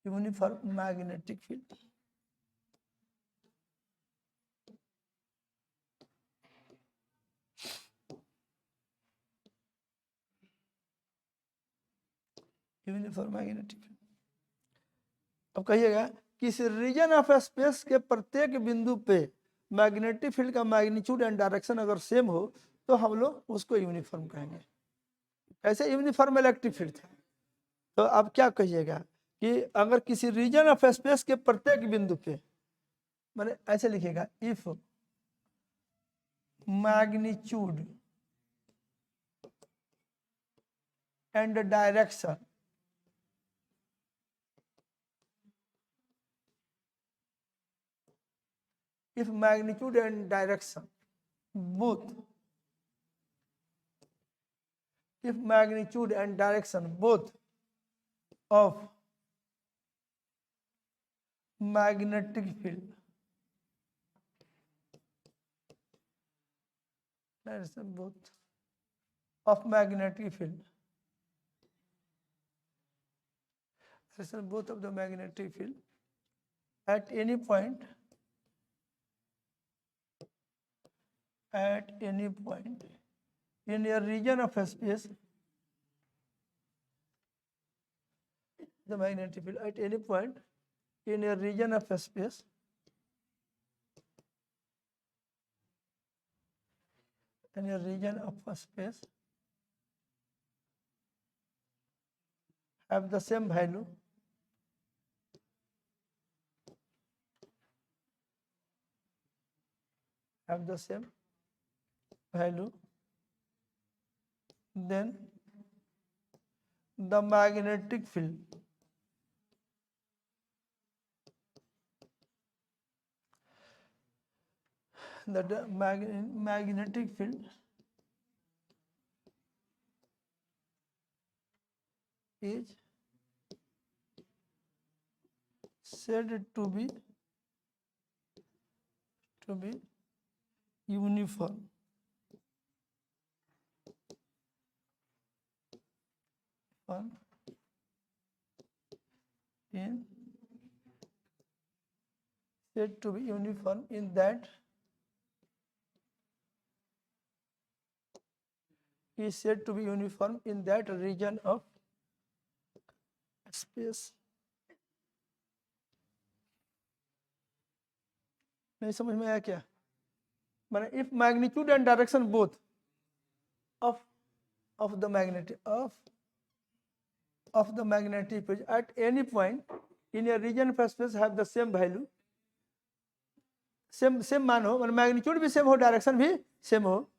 Uniform magnetic field. Uniform magnetic field. अब कहिएगा किस रीजन ऑफ स्पेस के प्रत्येक बिंदु पे मैग्नेटिक फील्ड का मैग्नीट्यूड एंड डायरेक्शन अगर सेम हो तो हम लोग उसको यूनिफॉर्म कहेंगे। ऐसे यूनिफॉर्म इलेक्ट्रिक फील्ड था। तो अब क्या कहिएगा कि अगर किसी रीजन ऑफ स्पेस के प्रत्येक बिंदु पे, मैंने ऐसे लिखेगा, if magnitude and direction if magnitude and direction both of magnetic field, both of magnetic field, both of the magnetic field at any point in a region of space, the magnetic field at any point in a region of space have the same value then the magnetic field magnetic field is said to be uniform in that is said to be uniform in that region of space. नहीं समझ में आया क्या? माने if magnitude and direction both of the magnetic field at any point in a region of space have the same value, same मान हो, माने magnitude भी सेम हो, डायरेक्शन भी सेम हो,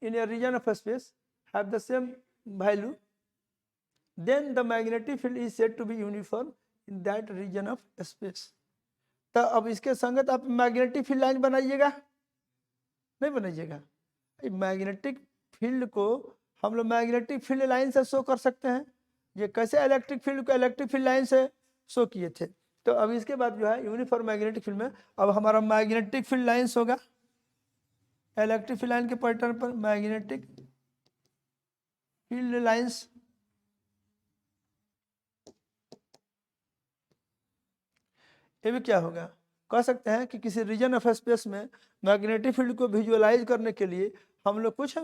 in a region of space have the same value, then the magnetic field is said to be uniform in that region of space. तो अब इसके संगत आप मैग्नेटिक फील्ड लाइन बनाइएगा, नहीं बनाइएगा। मैग्नेटिक फील्ड को हम लोग मैग्नेटिक फील्ड लाइन से शो कर सकते हैं। ये कैसे इलेक्ट्रिक फील्ड को इलेक्ट्रिक फील्ड लाइन से शो किए थे। तो अब इसके बाद जो है यूनिफॉर्म मैग्नेटिक फील्ड में अब हमारा मैग्नेटिक फील्ड लाइन्स होगा, इलेक्ट्रिक फील्ड लाइन के पैटर्न पर मैग्नेटिक फील्ड लाइन्स ये भी क्या होगा, कह सकते हैं कि किसी रीजन ऑफ स्पेस में मैग्नेटिक फील्ड को विजुअलाइज करने के लिए हम लोग कुछ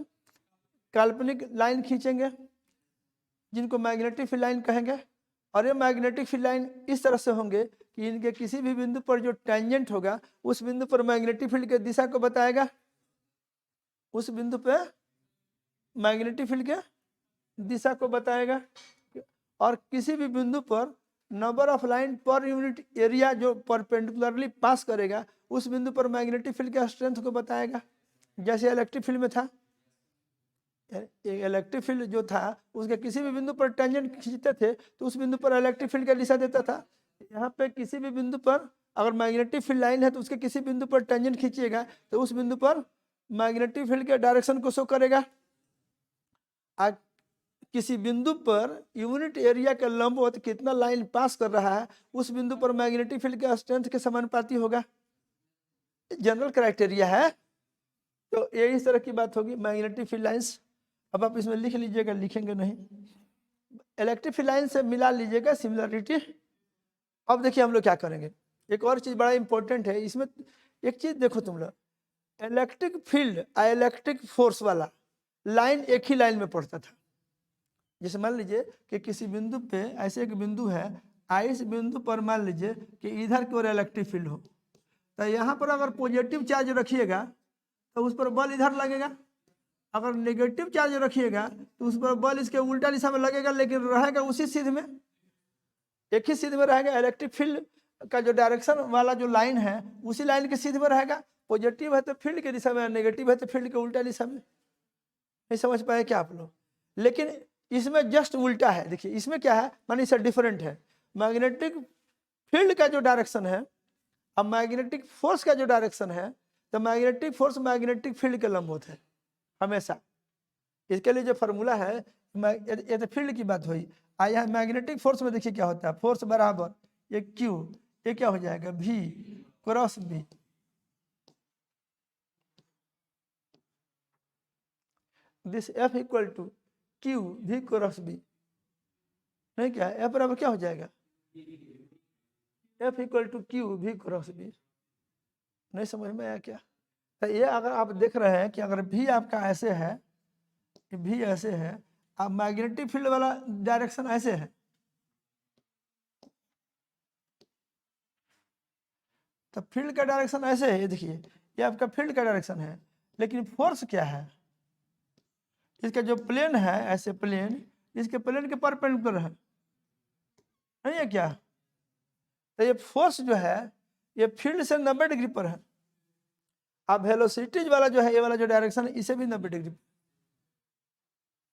काल्पनिक लाइन खींचेंगे जिनको मैग्नेटिक फील्ड लाइन कहेंगे, और ये मैग्नेटिक फील्ड लाइन इस तरह से होंगे कि इनके किसी भी बिंदु पर जो टेंजेंट होगा उस बिंदु पर मैग्नेटिक फील्ड की दिशा को बताएगा, उस बिंदु पे मैग्नेटिक फील्ड के दिशा को बताएगा, और किसी भी बिंदु पर number of line per unit area जो परपेंडिकुलरली पास करेगा उस बिंदु पर मैग्नेटिक फील्ड के स्ट्रेंथ को बताएगा। जैसे इलेक्ट्रिक फील्ड में था, इलेक्ट्रिक फील्ड जो था उसके किसी भी बिंदु पर टेंजेंट खींचते थे तो उस बिंदु पर इलेक्ट्रिक फील्ड का दिशा देता था। यहाँ पे किसी भी बिंदु पर अगर मैग्नेटिक फील्ड लाइन है तो उसके किसी बिंदु पर टेंजेंट खींचिएगा तो उस बिंदु पर मैग्नेटिक फील्ड के डायरेक्शन को शो करेगा। किसी बिंदु पर यूनिट एरिया के लंबवत कितना लाइन पास कर रहा है उस बिंदु पर मैग्नेटिक फील्ड के स्ट्रेंथ के समानुपाती होगा। जनरल क्राइटेरिया है, तो ये इस तरह की बात होगी मैग्नेटिक फील्ड लाइंस। अब आप इसमें लिख लीजिएगा, लिखेंगे नहीं, इलेक्ट्रिक फील्ड लाइन से मिला लीजिएगा सिमिलरिटी। अब देखिए हम लोग क्या करेंगे, एक और चीज बड़ा इंपॉर्टेंट है इसमें। एक चीज देखो तुम लोग, इलेक्ट्रिक फील्ड इलेक्ट्रिक फोर्स वाला लाइन एक ही लाइन में पड़ता था। जैसे मान लीजिए कि किसी बिंदु पे ऐसे एक बिंदु है, इस बिंदु पर मान लीजिए कि इधर की ओर इलेक्ट्रिक फील्ड हो, तो यहाँ पर अगर पॉजिटिव चार्ज रखिएगा तो उस पर बल इधर लगेगा, अगर नेगेटिव चार्ज रखिएगा तो उस पर बल इसके उल्टा दिशा में लगेगा, लेकिन रहेगा उसी सीध में, एक ही सीध में रहेगा। इलेक्ट्रिक फील्ड का जो डायरेक्शन वाला जो लाइन है उसी लाइन के सीध में रहेगा। पॉजिटिव है तो फील्ड के दिशा में, नेगेटिव है तो फील्ड के उल्टा दिशा में। नहीं समझ पाए क्या आप लोग? लेकिन इसमें जस्ट उल्टा है। देखिए इसमें क्या है, माने इससे डिफरेंट है। मैग्नेटिक फील्ड का जो डायरेक्शन है अब मैग्नेटिक फोर्स का जो डायरेक्शन है, तो मैग्नेटिक फोर्स मैग्नेटिक फील्ड के लंबवत है हमेशा। इसके लिए जो फार्मूला है, ये तो फील्ड की बात हुई, आया मैग्नेटिक फोर्स में देखिए क्या होता है, फोर्स बराबर ये क्यू, ये क्या हो जाएगा भी cross B. This F equal to Q भी क्रॉस बी, नहीं क्या एफ बराबर क्या हो जाएगा एफ इक्वल टू क्यू भी क्रॉस बी। नहीं समझ में आया क्या? तो ये अगर आप देख रहे हैं कि अगर भी आपका ऐसे है, भी ऐसे है, अब मैग्नेटिक फील्ड वाला डायरेक्शन ऐसे है, तो फील्ड का डायरेक्शन ऐसे है, ये देखिए ये आपका फील्ड का डायरेक्शन है, लेकिन फोर्स क्या है, इसका जो प्लेन है ऐसे प्लेन, इसके प्लेन के परपेंडिकुलर है, नहीं है क्या? तो ये फोर्स जो है ये फील्ड से 90 डिग्री पर है। अब वेलोसिटीज वाला जो है ये वाला जो डायरेक्शन है इसे भी 90 डिग्री,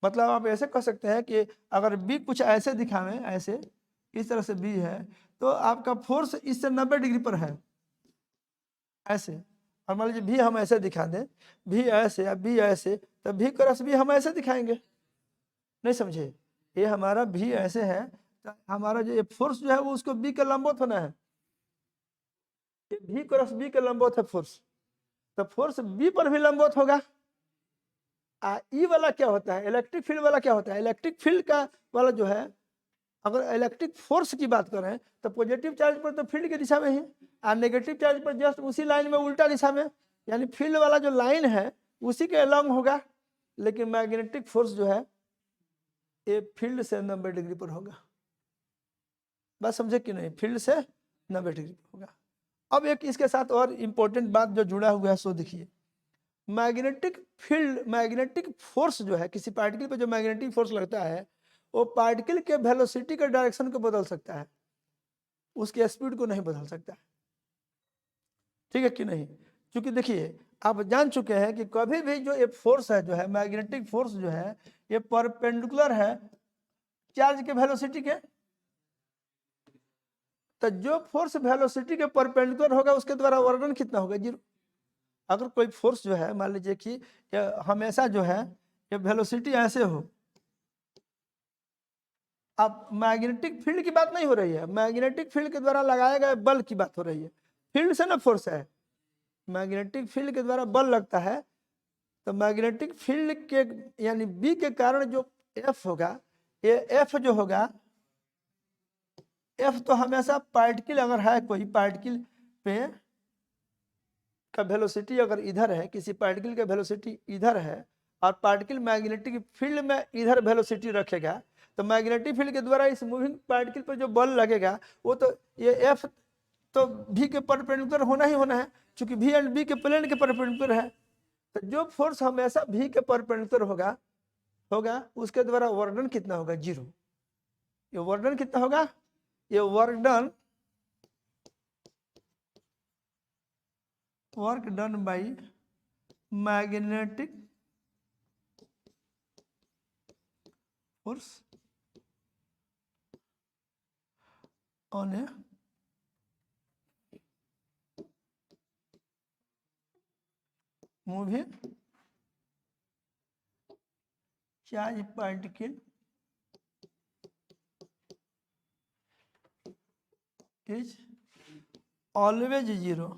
मतलब आप ऐसे कह सकते हैं कि अगर बी कुछ ऐसे दिखावें, ऐसे इस तरह से बी है, तो आपका फोर्स इससे 90 डिग्री पर है ऐसे। और मान लीजिए भी हम ऐसे दिखा दें, भी ऐसे या बी ऐसे, तो भी क्रॉस बी हम ऐसे दिखाएंगे, नहीं समझे? ये हमारा भी ऐसे है, तो हमारा जो ये फोर्स जो है वो उसको बी के लंबवत होना है, ये भी क्रॉस बी के लंबवत है फोर्स, तो फोर्स बी पर भी लंबवत होगा। ई वाला क्या होता है, इलेक्ट्रिक फील्ड वाला क्या होता है, इलेक्ट्रिक फील्ड का वाला जो है, अगर इलेक्ट्रिक फोर्स की बात करें तो पॉजिटिव चार्ज पर तो फील्ड की दिशा में ही, और नेगेटिव चार्ज पर जस्ट उसी लाइन में उल्टा दिशा में, यानी फील्ड वाला जो लाइन है उसी के अलॉन्ग होगा। लेकिन मैग्नेटिक फोर्स जो है ये फील्ड से 90 डिग्री पर होगा। बात समझे कि नहीं? फील्ड से 90 डिग्री पर होगा। अब एक इसके साथ और इम्पोर्टेंट बात जो जुड़ा हुआ है सो देखिए, मैग्नेटिक फील्ड, मैग्नेटिक फोर्स जो है, किसी पार्टिकल पर जो मैग्नेटिक फोर्स लगता है वो पार्टिकल के वेलोसिटी के डायरेक्शन को बदल सकता है, उसके स्पीड को नहीं बदल सकता, ठीक है कि नहीं? क्योंकि देखिए आप जान चुके हैं कि कभी भी जो ये फोर्स है जो है मैग्नेटिक फोर्स जो है ये परपेंडिकुलर है चार्ज के वेलोसिटी के, तो जो फोर्स वेलोसिटी के परपेंडिकुलर होगा उसके द्वारा वर्णन कितना होगा, 0। अगर कोई फोर्स जो है मान लीजिए कि हमेशा जो है ये वेलोसिटी ऐसे हो, अब मैग्नेटिक फील्ड की बात नहीं हो रही है, मैग्नेटिक फील्ड के द्वारा लगाए गए बल की बात हो रही है, फील्ड से ना फोर्स है, मैग्नेटिक फील्ड के द्वारा बल लगता है, तो मैग्नेटिक फील्ड के यानी बी के कारण जो एफ होगा, ये एफ जो होगा, एफ तो हमेशा पार्टिकल अगर है कोई पार्टिकल पे का वेलोसिटी अगर इधर है, किसी पार्टिकल का वेलोसिटी इधर है और पार्टिकल मैग्नेटिक फील्ड में इधर वेलोसिटी रखेगा, तो मैग्नेटिक फील्ड के द्वारा इस मूविंग पार्टिकल पर जो बल लगेगा वो तो ये एफ तो भी के परपेंडिकुलर होना ही होना है, क्योंकि भी एंड बी के प्लेन के परपेंडिकुलर है। तो जो फोर्स हमेशा भी के परपेंडिकुलर होगा होगा उसके द्वारा वर्क कितना होगा, 0। ये वर्क कितना होगा, ये work done by magnetic force on a moving charge particle is always 0।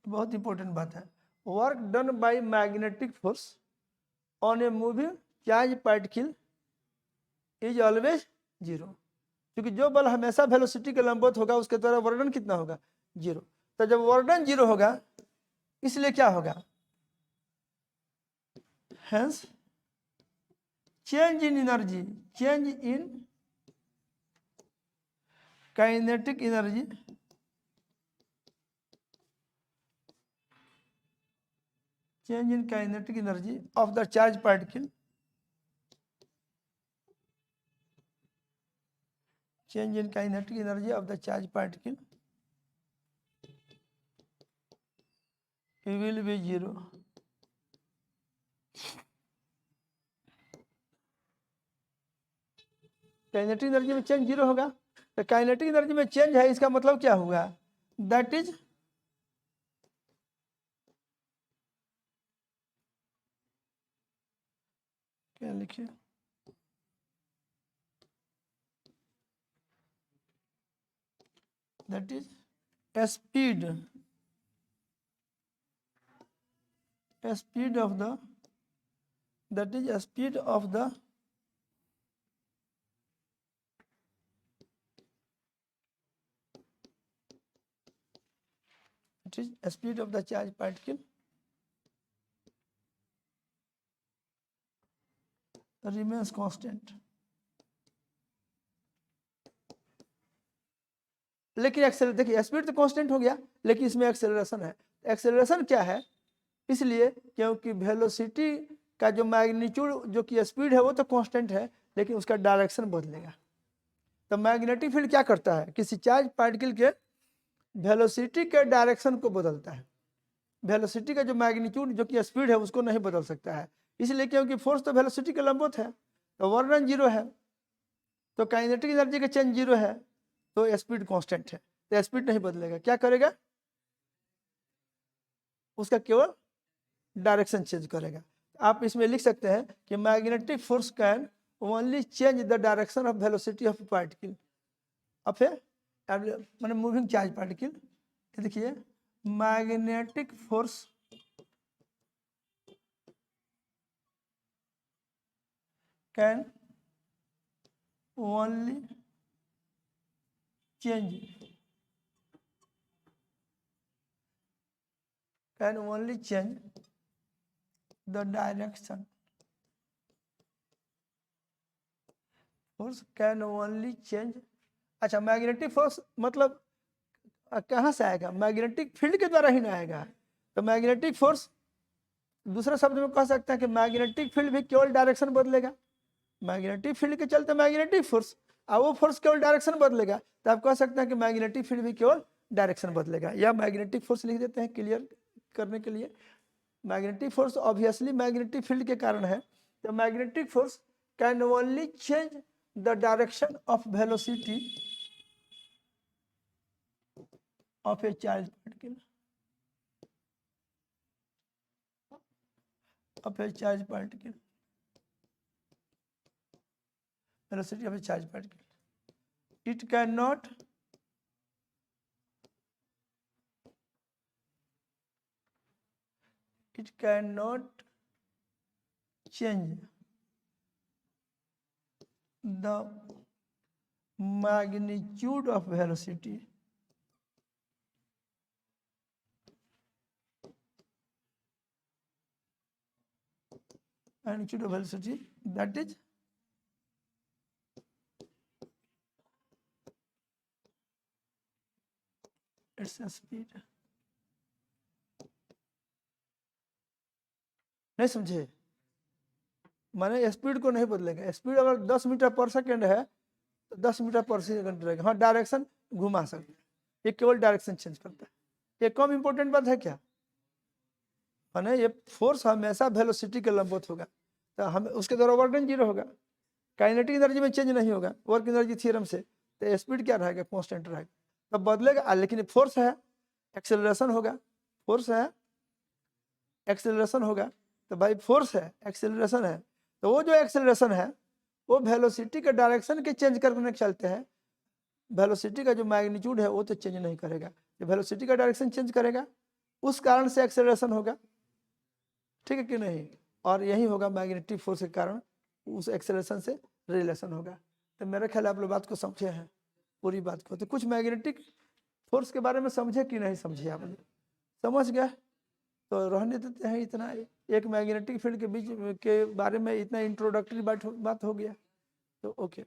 बहुत इंपॉर्टेंट बात है, work done by magnetic force on a moving charge particle is always 0, क्योंकि जो बल हमेशा वेलोसिटी के लंबवत होगा उसके द्वारा वर्णन कितना होगा, 0। तो जब वर्णन 0 होगा इसलिए क्या होगा, hence change in energy, change in kinetic energy change in kinetic energy of the charged particle, change in kinetic energy of the charged particle will be 0। Kinetic energy में चेंज 0 होगा, तो काइनेटिक एनर्जी में change है इसका मतलब क्या हुआ, that is क्या लिखे, that is speed of the, that is speed of the it is speed of the charge particle remains constant. लेकिन एक्सेलर देखिए स्पीड तो कांस्टेंट हो गया, लेकिन इसमें एक्सेलरेशन है। एक्सेलरेशन क्या है, इसलिए क्योंकि वेलोसिटी का जो मैग्नीट्यूड जो कि स्पीड है वो तो कांस्टेंट है, लेकिन उसका डायरेक्शन बदलेगा। तो मैग्नेटिक फील्ड क्या करता है, किसी चार्ज पार्टिकल के वेलोसिटी के डायरेक्शन को बदलता है। वेलोसिटी का जो मैग्नीट्यूड जो कि स्पीड है उसको नहीं बदल सकता है, इसलिए क्योंकि फोर्स तो वेलोसिटी के लंबवत है, तो वर्णन जीरो है, तो काइनेटिक एनर्जी का चेंज जीरो है, तो स्पीड कांस्टेंट है, तो स्पीड नहीं बदलेगा। क्या करेगा, उसका केवल डायरेक्शन चेंज करेगा। आप इसमें लिख सकते हैं कि magnetic force can only change the direction of velocity of particle of a मैंने मूविंग चार्ज पार्टिकल। देखिए magnetic force can only change can only change the direction, force can only change। अच्छा मैग्नेटिक फोर्स मतलब कहाँ से आएगा, magnetic field के द्वारा ही ना आएगा। तो मैग्नेटिक फोर्स दूसरे शब्द में कह सकते हैं कि मैग्नेटिक फील्ड भी केवल डायरेक्शन बदलेगा। मैग्नेटिक फील्ड के चलते मैग्नेटिक फोर्स, और वो फोर्स केवल डायरेक्शन बदलेगा, तो आप कह सकते हैं कि मैग्नेटिक फील्ड भी केवल डायरेक्शन बदलेगा। या मैग्नेटिक फोर्स लिख देते हैं क्लियर करने के लिए। Magnetic force obviously magnetic field के कारण है, तो magnetic force can only change the direction of velocity of A charge particle velocity of a charge particle. It cannot change the magnitude of velocity that is its speed। नहीं समझे, माने speed को नहीं बदलेगा। स्पीड अगर 10 metre पर second है तो 10 मीटर पर सेकंड रहेगा। हाँ डायरेक्शन घुमा सकते हैं, ये केवल डायरेक्शन चेंज करता है। ये कम इंपॉर्टेंट बात है क्या, माने ये फोर्स हमेशा वेलोसिटी के लंबवत होगा, तो हम उसके द्वारा वर्क डन जीरो होगा, काइनेटिक एनर्जी में चेंज नहीं होगा वर्क एनर्जी थ्योरम से, तो स्पीड क्या रहेगा, कांस्टेंट रहेगा। तो बदलेगा, लेकिन फोर्स है, एक्सेलरेशन होगा, फोर्स है, एक्सेलरेशन होगा। तो भाई फोर्स है, एक्सेलरेशन है, तो वो जो एक्सेलरेशन है वो वेलोसिटी के डायरेक्शन के चेंज करने चलते हैं। वेलोसिटी का जो मैग्नीट्यूड है वो तो चेंज नहीं करेगा, जो वेलोसिटी का डायरेक्शन चेंज करेगा उस कारण से एक्सेलरेशन होगा, ठीक है कि नहीं। और यही होगा मैग्नेटिक फोर्स के कारण उस एक्सेलरेशन से रिलेशन होगा। तो मेरे ख्याल आप लोग बात को समझे हैं पूरी बात को। तो कुछ मैग्नेटिक फोर्स के बारे में समझे कि नहीं समझे, आप लोग समझ गए तो रहने देते हैं। इतना एक मैग्नेटिक फील्ड के बीच के बारे में इतना इंट्रोडक्टरी बात हो गया, तो ओके।